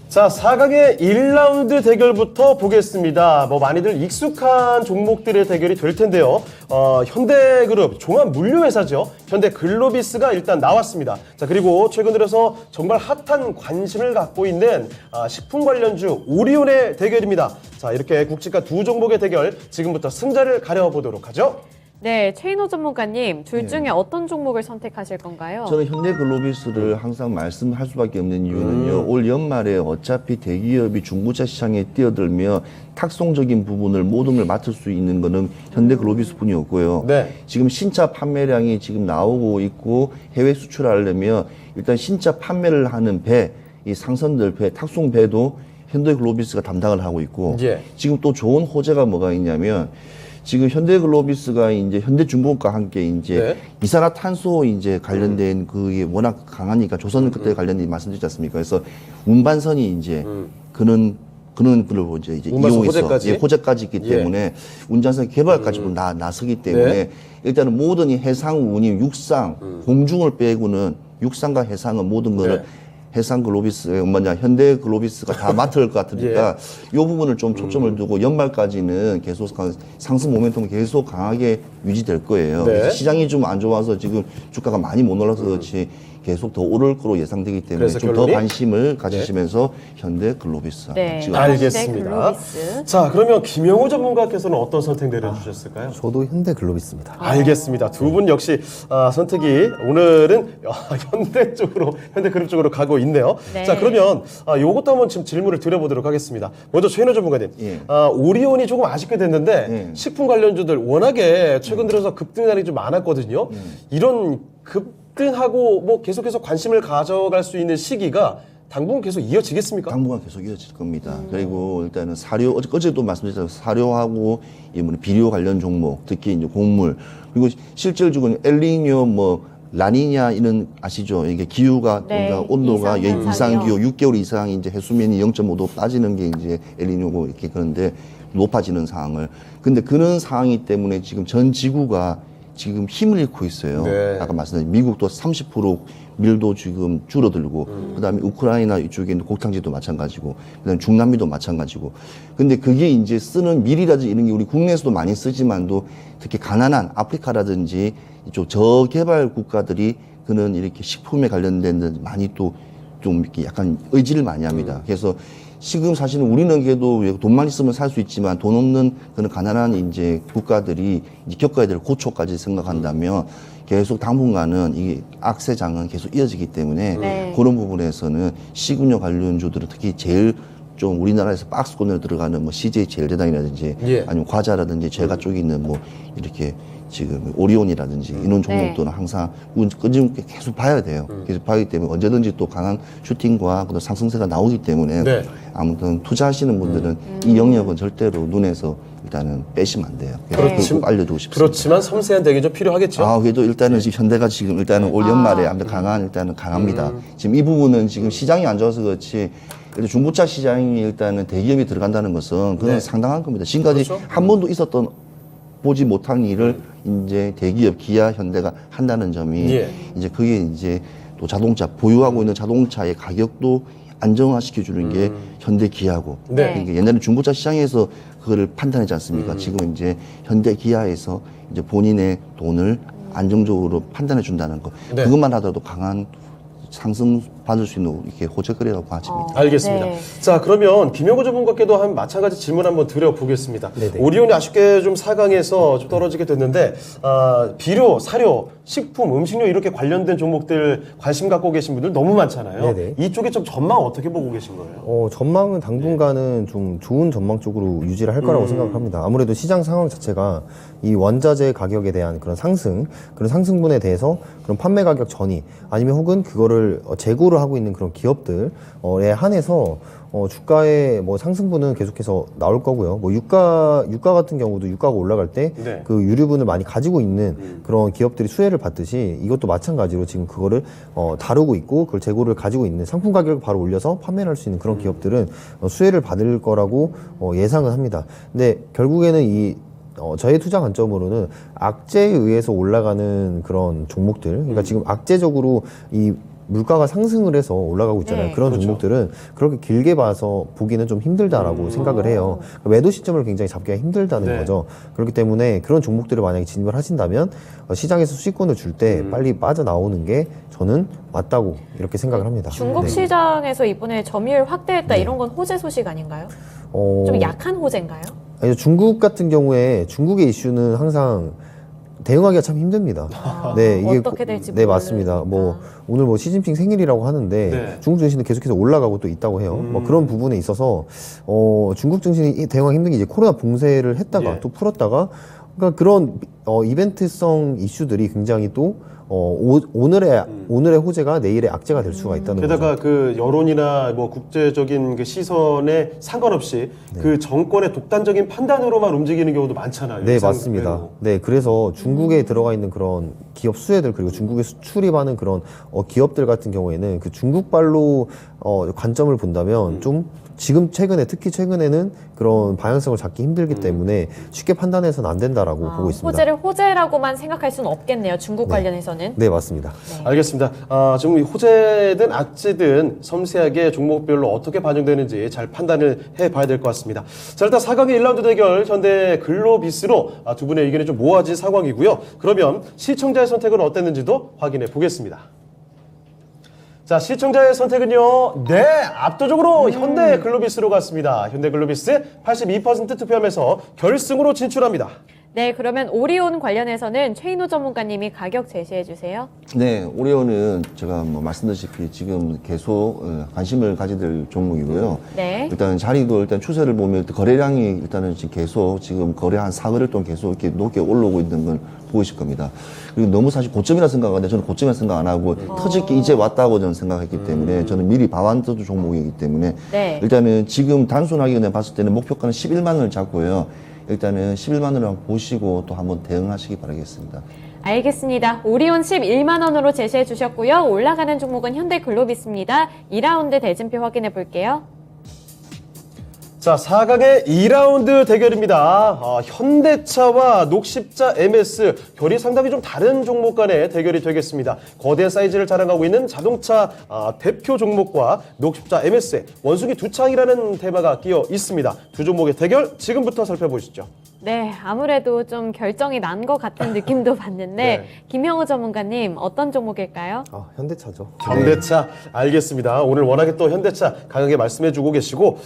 자, 4강의 1라운드 대결부터 보겠습니다. 뭐 많이들 익숙한 종목들의 대결이 될 텐데요. 현대그룹 종합물류회사죠. 현대글로비스가 일단 나왔습니다. 자, 그리고 최근 들어서 정말 핫한 관심을 갖고 있는 식품 관련주 오리온의 대결입니다. 자, 이렇게 굵직한 두 종목의 대결 지금부터 승자를 가려보도록 하죠. 네, 최인호 전문가님, 둘 중에 어떤 종목을 선택하실 건가요? 저는 현대글로비스를 항상 말씀할 수밖에 없는 이유는요. 올 연말에 어차피 대기업이 중고차 시장에 뛰어들며 탁송적인 부분을 모든 걸 맡을 수 있는 거는 현대글로비스 뿐이었고요. 네. 지금 신차 판매량이 지금 나오고 있고 해외 수출하려면 일단 신차 판매를 하는 배, 이 상선들 배, 탁송 배도 현대글로비스가 담당을 하고 있고 예. 지금 또 좋은 호재가 뭐가 있냐면 지금 현대글로비스가 이제 현대중공업과 함께 이제 네. 이산화탄소 이제 관련된 그게 워낙 강하니까 조선 그때 관련된 말씀드렸지 않습니까? 그래서 운반선이 이제 그런 걸로 이제 운반선 이용해서 호재까지? 호재까지 있기 예. 때문에 운전선 개발까지도 나서기 때문에 네. 일단은 모든 이 해상 운임, 육상, 공중을 빼고는 육상과 해상은 모든 거를 네. 해상글로비스, 현대글로비스가 다 맡을 것 같으니까 이 부분을 좀 초점을 두고 연말까지는 계속 상승 모멘텀이 계속 강하게 유지될 거예요. 네. 그래서 시장이 좀 안 좋아서 지금 주가가 많이 못 올라서 그렇지 계속 더 오를 거로 예상되기 때문에 그래서 좀 더 결론이? 관심을 가지시면서 현대글로비스. 네. 지금 알겠습니다. 현대글로비스. 자, 그러면 김영호 전문가께서는 어떤 선택 내려주셨을까요? 저도 현대글로비스입니다. 알겠습니다. 두 분 역시 선택이 오늘은 현대그룹 쪽으로 가고 있네요. 네. 자, 그러면 요것도 한번 지금 질문을 드려보도록 하겠습니다. 먼저 최인호 전문가님, 예. 오리온이 조금 아쉽게 됐는데 예. 식품 관련주들 워낙에 최근 들어서 급등날이 좀 많았거든요. 이런 급등하고 뭐 계속해서 관심을 가져갈 수 있는 시기가 당분간 계속 이어지겠습니까? 당분간 계속 이어질 겁니다. 그리고 일단은 사료, 어제도 말씀드렸잖아요. 사료하고 비료 관련 종목, 특히 이제 곡물, 그리고 실질적으로 엘니뇨, 라니냐 이런 아시죠? 이게 기후가 네, 그러니까 온도가 이상 이상 기후 현상이요. 6개월 이상 이제 해수면이 0.5도 빠지는 게 이제 엘니뇨고 이렇게 그런데 높아지는 상황을. 근데 그런 상황이기 때문에 지금 전 지구가 지금 힘을 잃고 있어요. 네. 아까 말씀드린 미국도 30% 밀도 지금 줄어들고, 그다음에 우크라이나 이쪽에 있는 곡창지도 마찬가지고, 그다음에 중남미도 마찬가지고. 근데 그게 이제 쓰는 밀이라든지 이런 게 우리 국내에서도 많이 쓰지만도 특히 가난한 아프리카라든지 이쪽 저개발 국가들이 그는 이렇게 식품에 관련된 데 많이 또 좀 이렇게 약간 의지를 많이 합니다. 그래서 지금 사실은 우리는 그래도 돈만 있으면 살 수 있지만 돈 없는 그런 가난한 이제 국가들이 이제 겪어야 될 고초까지 생각한다면 계속 당분간은 이 악세장은 계속 이어지기 때문에 네. 그런 부분에서는 식은요 관련주들은 특히 제일 좀 우리나라에서 박스권으로 들어가는 CJ 제일대당이라든지 예. 아니면 과자라든지 제과 쪽에 있는 이렇게 지금 오리온이라든지 이런 종목들은 항상 끄집게 계속 봐야 돼요. 계속 봐야 되기 때문에 언제든지 또 강한 슈팅과 그런 상승세가 나오기 때문에 네. 아무튼 투자하시는 분들은 이 영역은 절대로 눈에서 일단은 빼시면 안 돼요. 그래서 꼭 알려주고 싶습니다. 그렇지만 섬세한 대응이 좀 필요하겠죠. 아, 그래도 일단은 지금 현대가 지금 일단은 올 연말에 아무튼 일단은 강합니다. 지금 이 부분은 지금 시장이 안 좋아서 그렇지. 일단 중고차 시장이 일단은 대기업이 들어간다는 것은 그건 네. 상당한 겁니다. 지금까지 그렇죠. 한 번도 있었던 보지 못한 일을 이제 대기업 기아 현대가 한다는 점이 예. 이제 그게 이제 또 자동차 보유하고 있는 자동차의 가격도 안정화시켜 주는 게 현대 기아고 네. 그러니까 옛날에 중고차 시장에서 그거를 판단하지 않습니까? 지금 이제 현대 기아에서 이제 본인의 돈을 안정적으로 판단해 준다는 거 네. 그것만 하더라도 강한 상승 받을 수 있는 이렇게 호재거리라고 봐집니다. 알겠습니다. 네. 자, 그러면 김영구 전문가께도 한 마찬가지 질문 한번 드려보겠습니다. 네네. 오리온이 아쉽게 좀 4강에서 좀 떨어지게 됐는데, 비료, 사료, 식품, 음식료 이렇게 관련된 종목들 관심 갖고 계신 분들 너무 많잖아요. 네네. 이쪽에 좀 전망 어떻게 보고 계신 거예요? 전망은 당분간은 좀 좋은 전망 쪽으로 유지를 할 거라고 생각을 합니다. 아무래도 시장 상황 자체가 이 원자재 가격에 대한 그런 그런 상승분에 대해서 그런 판매 가격 전이 아니면 혹은 그거를 재고를 하고 있는 그런 기업들에 한해서 주가의 뭐 상승분은 계속해서 나올 거고요. 뭐 유가 같은 경우도 유가가 올라갈 때 네. 그 유류분을 많이 가지고 있는 그런 기업들이 수혜를 받듯이 이것도 마찬가지로 지금 그거를 다루고 있고 그걸 재고를 가지고 있는 상품 가격을 바로 올려서 판매를 할 수 있는 그런 기업들은 수혜를 받을 거라고 예상은 합니다. 근데 결국에는 저의 투자 관점으로는 악재에 의해서 올라가는 그런 종목들, 그러니까 지금 악재적으로 이 물가가 상승을 해서 올라가고 있잖아요. 네. 그런 그렇죠. 종목들은 그렇게 길게 봐서 보기는 좀 힘들다라고 생각을 해요. 매도 시점을 굉장히 잡기가 힘들다는 네. 거죠. 그렇기 때문에 그런 종목들을 만약에 진입을 하신다면 시장에서 수익권을 줄 때 빨리 빠져나오는 게 저는 맞다고 이렇게 생각을 합니다. 중국 네. 시장에서 이번에 점유율 확대했다 이런 건 호재 소식 아닌가요? 좀 약한 호재인가요? 아니요, 중국 같은 경우에 중국의 이슈는 항상 대응하기가 참 힘듭니다. 네, 어떻게 될지 네, 맞습니다. 오늘 시진핑 생일이라고 하는데 네. 중국 증시는 계속해서 올라가고 또 있다고 해요. 그런 부분에 있어서 중국 증시는 대응하기 힘든 게 이제 코로나 봉쇄를 했다가 예. 또 풀었다가 그러니까 그런 이벤트성 이슈들이 굉장히 또 오늘의 호재가 내일의 악재가 될 수가 있다는 게다가 거죠. 그 여론이나 뭐 국제적인 그 시선에 상관없이 그 정권의 독단적인 판단으로만 움직이는 경우도 많잖아요. 네, 일상 맞습니다. 그대로. 네, 그래서 중국에 들어가 있는 그런 기업 수혜들 그리고 중국에 수출입하는 그런 기업들 같은 경우에는 그 중국발로 관점을 본다면 좀 지금 특히 최근에는 그런 방향성을 잡기 힘들기 때문에 쉽게 판단해서는 안 된다라고 보고 있습니다. 호재를 호재라고만 생각할 수는 없겠네요. 중국 관련해서는. 네, 맞습니다. 알겠습니다. 지금 이 호재든 악재든 섬세하게 종목별로 어떻게 반영되는지 잘 판단을 해봐야 될 것 같습니다. 자, 일단 4강의 1라운드 대결 현대 글로비스로 두 분의 의견이 좀 모아진 상황이고요. 그러면 시청자의 선택은 어땠는지도 확인해 보겠습니다. 자, 시청자의 선택은요, 네, 압도적으로 현대 글로비스로 갔습니다. 현대 글로비스 82% 투표하면서 결승으로 진출합니다. 네, 그러면 오리온 관련해서는 최인호 전문가님이 가격 제시해 주세요. 네, 오리온은 제가 말씀드렸다시피 지금 계속 관심을 가져야 될 종목이고요. 네. 일단 자리도 일단 추세를 보면 거래량이 일단은 지금 계속 지금 거래 한 4거래일 동안 계속 이렇게 높게 올라오고 있는 걸 보이실 겁니다. 그리고 너무 사실 고점이라 생각하는데 저는 고점이라 생각 안 하고 터질 게 이제 왔다고 저는 생각했기 때문에 저는 미리 봐왔던 종목이기 때문에 네. 일단은 지금 단순하게 그냥 봤을 때는 목표가는 11만 원을 잡고요. 일단은 11만 원을 한번 보시고 또 한번 대응하시기 바라겠습니다. 알겠습니다. 오리온 11만 원으로 제시해 주셨고요. 올라가는 종목은 현대 글로비스입니다. 2라운드 대진표 확인해 볼게요. 자, 4강의 2라운드 대결입니다. 현대차와 녹십자 MS, 결이 상당히 좀 다른 종목 간의 대결이 되겠습니다. 거대 사이즈를 자랑하고 있는 자동차 대표 종목과 녹십자 MS의 원숭이 두 창이라는 테마가 끼어 있습니다. 두 종목의 대결 지금부터 살펴보시죠. 네, 아무래도 좀 결정이 난 것 같은 느낌도 받는데 네. 김형우 전문가님 어떤 종목일까요? 현대차죠. 현대차 알겠습니다. 오늘 워낙에 또 현대차 강하게 말씀해주고 계시고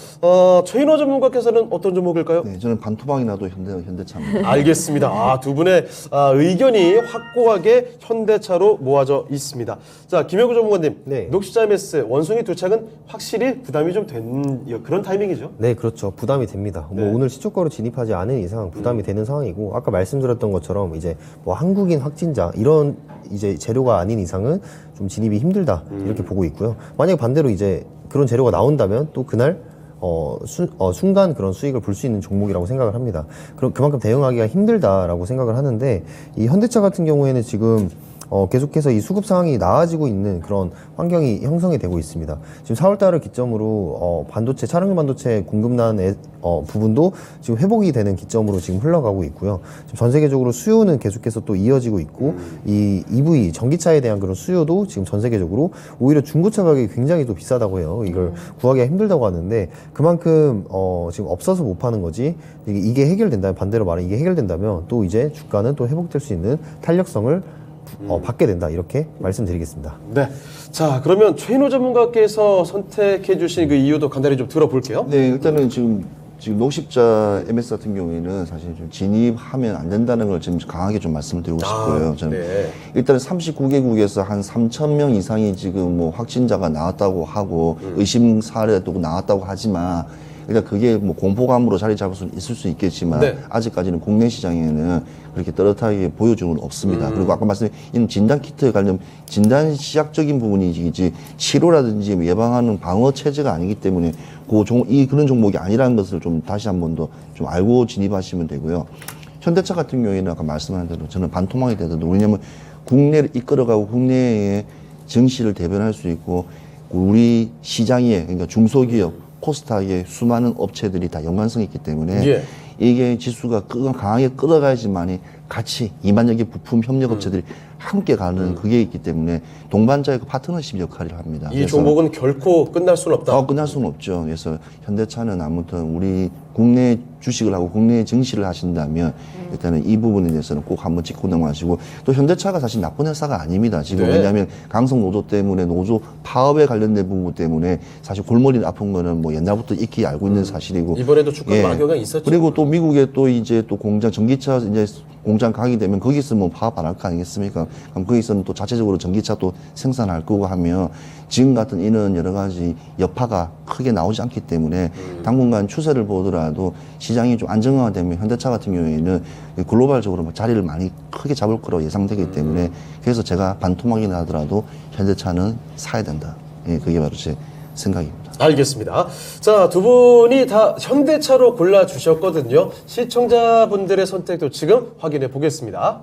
최인호 전문가께서는 어떤 종목일까요? 네, 저는 반토막이 나도 현대차입니다. 알겠습니다. 두 분의 의견이 확고하게 현대차로 모아져 있습니다. 자, 김영구 전문가님, 네. 녹십자 MS 원숭이 두 창은 확실히 부담이 좀 된 그런 타이밍이죠? 네, 그렇죠. 부담이 됩니다. 네. 오늘 시초가로 진입하지 않은 이상은 사실상 부담이 되는 상황이고 아까 말씀드렸던 것처럼 이제 뭐 한국인 확진자 이런 이제 재료가 아닌 이상은 좀 진입이 힘들다 이렇게 보고 있고요. 만약 반대로 이제 그런 재료가 나온다면 또 그날 순간 그런 수익을 볼 수 있는 종목이라고 생각을 합니다. 그럼 그만큼 대응하기가 힘들다라고 생각을 하는데 이 현대차 같은 경우에는 지금 계속해서 이 수급 상황이 나아지고 있는 그런 환경이 형성이 되고 있습니다. 지금 4월달을 기점으로 반도체, 차량용 반도체 공급난 부분도 지금 회복이 되는 기점으로 지금 흘러가고 있고요. 지금 전 세계적으로 수요는 계속해서 또 이어지고 있고 이 EV 전기차에 대한 그런 수요도 지금 전 세계적으로 오히려 중고차 가격이 굉장히 또 비싸다고 해요. 이걸 구하기가 힘들다고 하는데 그만큼 지금 없어서 못 파는 거지 이게 해결된다면 반대로 말하면 이게 해결된다면 또 이제 주가는 또 회복될 수 있는 탄력성을 받게 된다 이렇게 말씀드리겠습니다. 네. 자, 그러면 최인호 전문가께서 선택해 주신 그 이유도 간단히 좀 들어볼게요. 네, 일단은 지금 녹십자 MS 같은 경우에는 사실 좀 진입하면 안 된다는 걸 지금 강하게 좀 말씀을 드리고 싶고요. 저는 네. 일단 39개국에서 한 3,000명 이상이 지금 뭐 확진자가 나왔다고 하고 의심 사례도 나왔다고 하지만 일단 그게 뭐 공포감으로 자리 잡을 수 있을 수 있겠지만 네. 아직까지는 국내 시장에는 그렇게 떳떳하게 보여주는 건 없습니다. 그리고 아까 말씀드린 진단 키트에 관련 진단 시약적인 부분이지 치료라든지 예방하는 방어 체제가 아니기 때문에 그런 종목이 아니라는 것을 좀 다시 한 번 더 좀 알고 진입하시면 되고요. 현대차 같은 경우에는 아까 말씀한 대로 저는 반토막이 되더라도 왜냐하면 국내를 이끌어가고 국내의 증시를 대변할 수 있고 우리 시장에 그러니까 중소기업 코스닥의 수많은 업체들이 다 연관성이 있기 때문에 예. 이게 지수가 강하게 끌어가야지만이 같이 2만여 개 부품 협력 업체들이 함께 가는 그게 있기 때문에 동반자의 그 파트너십 역할을 합니다. 이 종목은 결코 끝날 수는 없다. 끝날 수는 없죠. 그래서 현대차는 아무튼 우리 국내 주식을 하고 국내 증시를 하신다면 일단은 이 부분에 대해서는 꼭 한번 짚고 넘어가시고 또 현대차가 사실 나쁜 회사가 아닙니다. 지금 네. 왜냐하면 강성 노조 때문에 노조 파업에 관련된 부분 때문에 사실 골머리 아픈 거는 뭐 옛날부터 익히 알고 있는 사실이고 이번에도 주가가 많은 경우가 있었죠. 그리고 또 미국에 또 이제 또 공장 전기차 이제 공장 가게 되면 거기서 뭐 파업 안 할 거 아니겠습니까? 그럼 거기서는 또 자체적으로 전기차 또 생산할 거고 하면 지금 같은 이런 여러 가지 여파가 크게 나오지 않기 때문에 당분간 추세를 보더라도 시장이 좀 안정화되면 현대차 같은 경우에는 글로벌적으로 자리를 많이 크게 잡을 거라고 예상되기 때문에 그래서 제가 반토막이나 하더라도 현대차는 사야 된다. 예, 그게 바로 제 생각입니다. 알겠습니다. 자, 두 분이 다 현대차로 골라주셨거든요. 시청자분들의 선택도 지금 확인해 보겠습니다.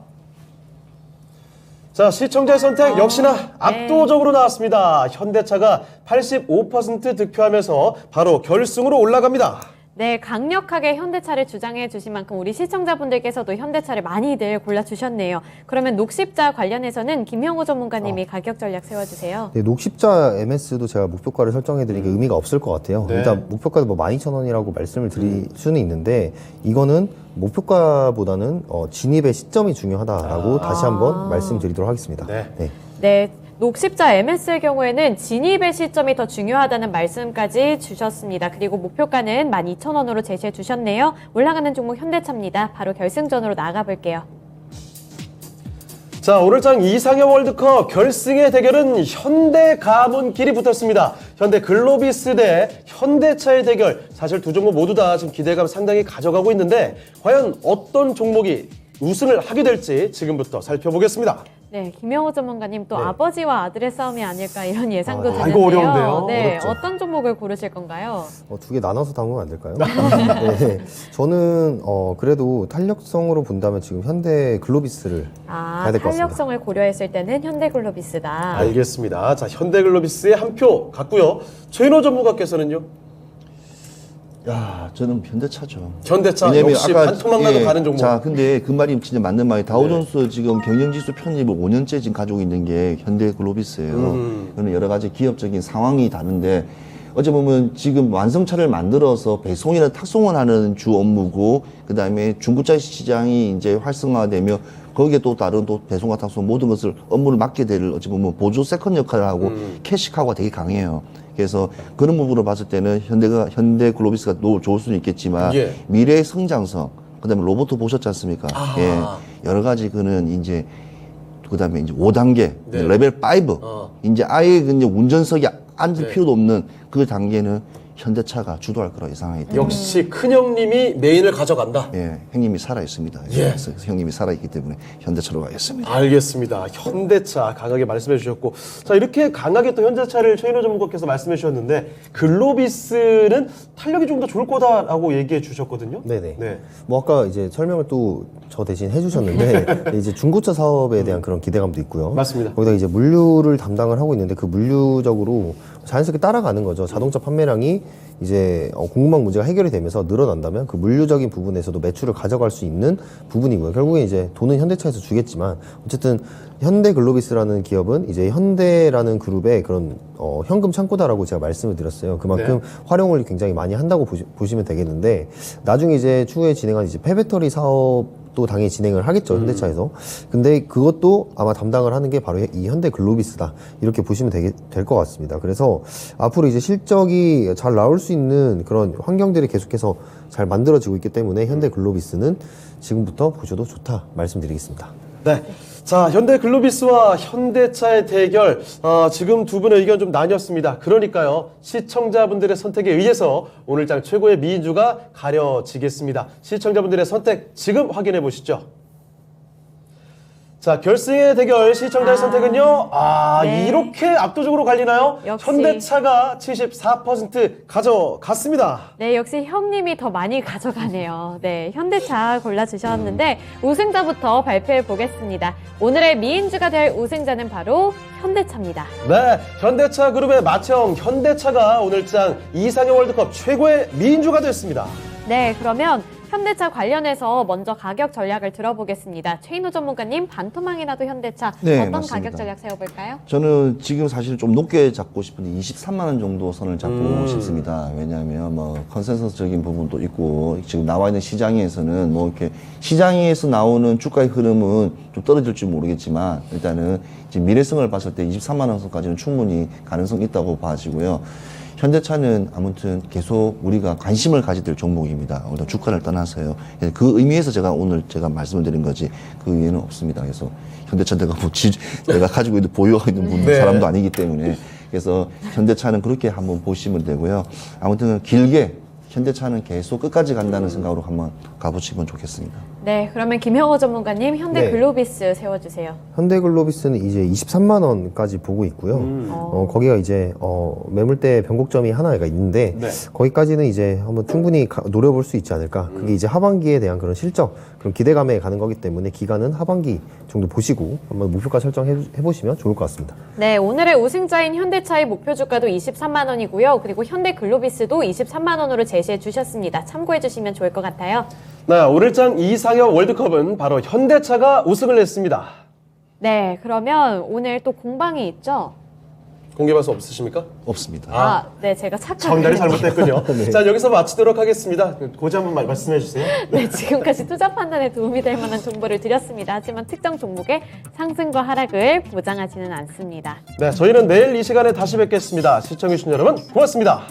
자, 시청자의 선택 역시나 압도적으로 나왔습니다. 현대차가 85% 득표하면서 바로 결승으로 올라갑니다. 네, 강력하게 현대차를 주장해 주신 만큼 우리 시청자분들께서도 현대차를 많이들 골라주셨네요. 그러면 녹십자 관련해서는 김형우 전문가님이 가격 전략 세워주세요. 네, 녹십자 MS도 제가 목표가를 설정해드린 게 의미가 없을 것 같아요. 네. 일단 목표가도 뭐 12,000원이라고 말씀을 드릴 수는 있는데 이거는 목표가보다는 진입의 시점이 중요하다라고 다시 한번 말씀드리도록 하겠습니다. 네. 네, 녹십자 MS의 경우에는 진입의 시점이 더 중요하다는 말씀까지 주셨습니다. 그리고 목표가는 12,000원으로 제시해 주셨네요. 올라가는 종목 현대차입니다. 바로 결승전으로 나가 볼게요. 자, 오늘장 이상형 월드컵 결승의 대결은 현대 가문길이 붙었습니다. 현대 글로비스 대 현대차의 대결. 사실 두 종목 모두 다 지금 기대감 상당히 가져가고 있는데 과연 어떤 종목이 우승을 하게 될지 지금부터 살펴보겠습니다. 네, 김영호 전문가님 또 네. 아버지와 아들의 싸움이 아닐까 이런 예상도 아, 드는데요. 이거 어려운데요. 네, 어렵죠. 어떤 종목을 고르실 건가요? 두 개 나눠서 담으면 안 될까요? 네, 저는 그래도 탄력성으로 본다면 지금 현대 글로비스를 가야 될 것 같습니다. 탄력성을 고려했을 때는 현대글로비스다. 알겠습니다. 자, 현대글로비스에 한 표 갔고요. 최인호 전문가께서는요? 야, 저는 현대차죠. 현대차 역시 반토막 나도 가는 종목. 자, 근데 그 말이 진짜 맞는 말이 다우존스 지금 경영지수 편입을 5년째 지금 가지고 있는 게 현대글로비스예요. 그는 여러 가지 기업적인 상황이 다른데 어찌 보면 지금 완성차를 만들어서 배송이나 탁송을 하는 주 업무고 그다음에 중고차 시장이 이제 활성화되며 거기에 또 다른 또 배송과 탁송 모든 것을 업무를 맡게 될 어찌 보면 보조 세컨 역할을 하고 캐시카우가 되게 강해요. 그래서 그런 부분으로 봤을 때는 현대글로비스가 좋을 수는 있겠지만 예. 미래의 성장성 그다음에 로봇 보셨지 않습니까? 아. 예. 여러 가지 그는 이제 그다음에 이제 5단계 네. 레벨 5 이제 아예 이제 운전석에 앉을 네. 필요도 없는 그 단계는 현대차가 주도할 거라고 예상하기 때문에 역시 큰 형님이 메인을 가져간다. 예, 형님이 살아 있습니다. 예. 그래서 형님이 살아 있기 때문에 현대차로 가겠습니다. 알겠습니다. 현대차 강하게 말씀해 주셨고, 자 이렇게 강하게 또 현대차를 최인호 전문가께서 말씀해 주셨는데 글로비스는 탄력이 좀 더 좋을 거다라고 얘기해 주셨거든요. 네네. 네. 뭐 아까 이제 설명을 또 저 대신 해주셨는데 이제 중고차 사업에 대한 그런 기대감도 있고요. 맞습니다. 거기다 이제 물류를 담당을 하고 있는데 그 물류적으로 자연스럽게 따라가는 거죠. 자동차 판매량이 이제 공급망 문제가 해결이 되면서 늘어난다면 그 물류적인 부분에서도 매출을 가져갈 수 있는 부분이고요. 결국에 이제 돈은 현대차에서 주겠지만 어쨌든 현대글로비스라는 기업은 이제 현대라는 그룹의 그런 현금 창고다라고 제가 말씀을 드렸어요. 그만큼 활용을 굉장히 많이 한다고 보시면 되겠는데 나중에 이제 추후에 진행한 이제 폐배터리 사업도 당연히 진행을 하겠죠, 현대차에서. 근데 그것도 아마 담당을 하는 게 바로 이 현대글로비스다 이렇게 보시면 될 것 같습니다. 그래서 앞으로 이제 실적이 잘 나올 수 있는 그런 환경들이 계속해서 잘 만들어지고 있기 때문에 현대글로비스는 지금부터 보셔도 좋다 말씀드리겠습니다. 네. 자, 현대글로비스와 현대차의 대결. 지금 두 분의 의견 좀 나뉘었습니다. 그러니까요, 시청자분들의 선택에 의해서 오늘장 최고의 미인주가 가려지겠습니다. 시청자분들의 선택 지금 확인해 보시죠. 자, 결승의 대결 시청자의 선택은요. 네. 이렇게 압도적으로 갈리나요? 역시. 현대차가 74% 가져갔습니다. 네, 역시 형님이 더 많이 가져가네요. 네, 현대차 골라주셨는데 우승자부터 발표해 보겠습니다. 오늘의 미인주가 될 우승자는 바로 현대차입니다. 네, 현대차 그룹의 맏형 현대차가 오늘장 이상형 월드컵 최고의 미인주가 됐습니다. 네, 그러면 현대차 관련해서 먼저 가격 전략을 들어보겠습니다. 최인호 전문가님, 반토막이라도 현대차 네, 어떤 맞습니다. 가격 전략 세워볼까요? 저는 지금 사실 좀 높게 잡고 싶은데 23만 원 정도 선을 잡고 싶습니다. 왜냐하면 뭐 컨센서스적인 부분도 있고 지금 나와 있는 시장에서는 뭐 이렇게 시장에서 나오는 주가의 흐름은 좀 떨어질지 모르겠지만 일단은 이제 미래성을 봤을 때 23만 원 선까지는 충분히 가능성이 있다고 봐지고요. 현대차는 아무튼 계속 우리가 관심을 가져야 될 종목입니다. 오늘 주가를 떠나서요. 그 의미에서 제가 오늘 말씀을 드린 거지 그 의미는 없습니다. 그래서 현대차 내가 가지고 있는 보유하고 있는 네. 사람도 아니기 때문에 그래서 현대차는 그렇게 한번 보시면 되고요. 아무튼 길게 현대차는 계속 끝까지 간다는 생각으로 한번 가보시면 좋겠습니다. 네, 그러면 김형호 전문가님, 현대글로비스 세워주세요. 현대글로비스는 이제 23만 원까지 보고 있고요. 거기가 이제 매물대 변곡점이 하나가 있는데 네. 거기까지는 이제 한번 충분히 노려볼 수 있지 않을까. 그게 이제 하반기에 대한 그런 실적, 그런 기대감에 가는 거기 때문에 기간은 하반기 정도 보시고 한번 목표가 설정해 보시면 좋을 것 같습니다. 네, 오늘의 우승자인 현대차의 목표 주가도 23만 원이고요. 그리고 현대글로비스도 23만 원으로 제시해 주셨습니다. 참고해 주시면 좋을 것 같아요. 네, 오늘장 이상형 월드컵은 바로 현대차가 우승을 했습니다. 네, 그러면 오늘 또 공방이 있죠? 공개 방송 없으십니까? 없습니다. 네, 제가 착각을 전달이 했네요. 잘못됐군요. 자, 여기서 마치도록 하겠습니다. 고지 한번 말씀해 주세요. 네, 지금까지 투자 판단에 도움이 될 만한 정보를 드렸습니다. 하지만 특정 종목의 상승과 하락을 보장하지는 않습니다. 네, 저희는 내일 이 시간에 다시 뵙겠습니다. 시청해주신 여러분 고맙습니다.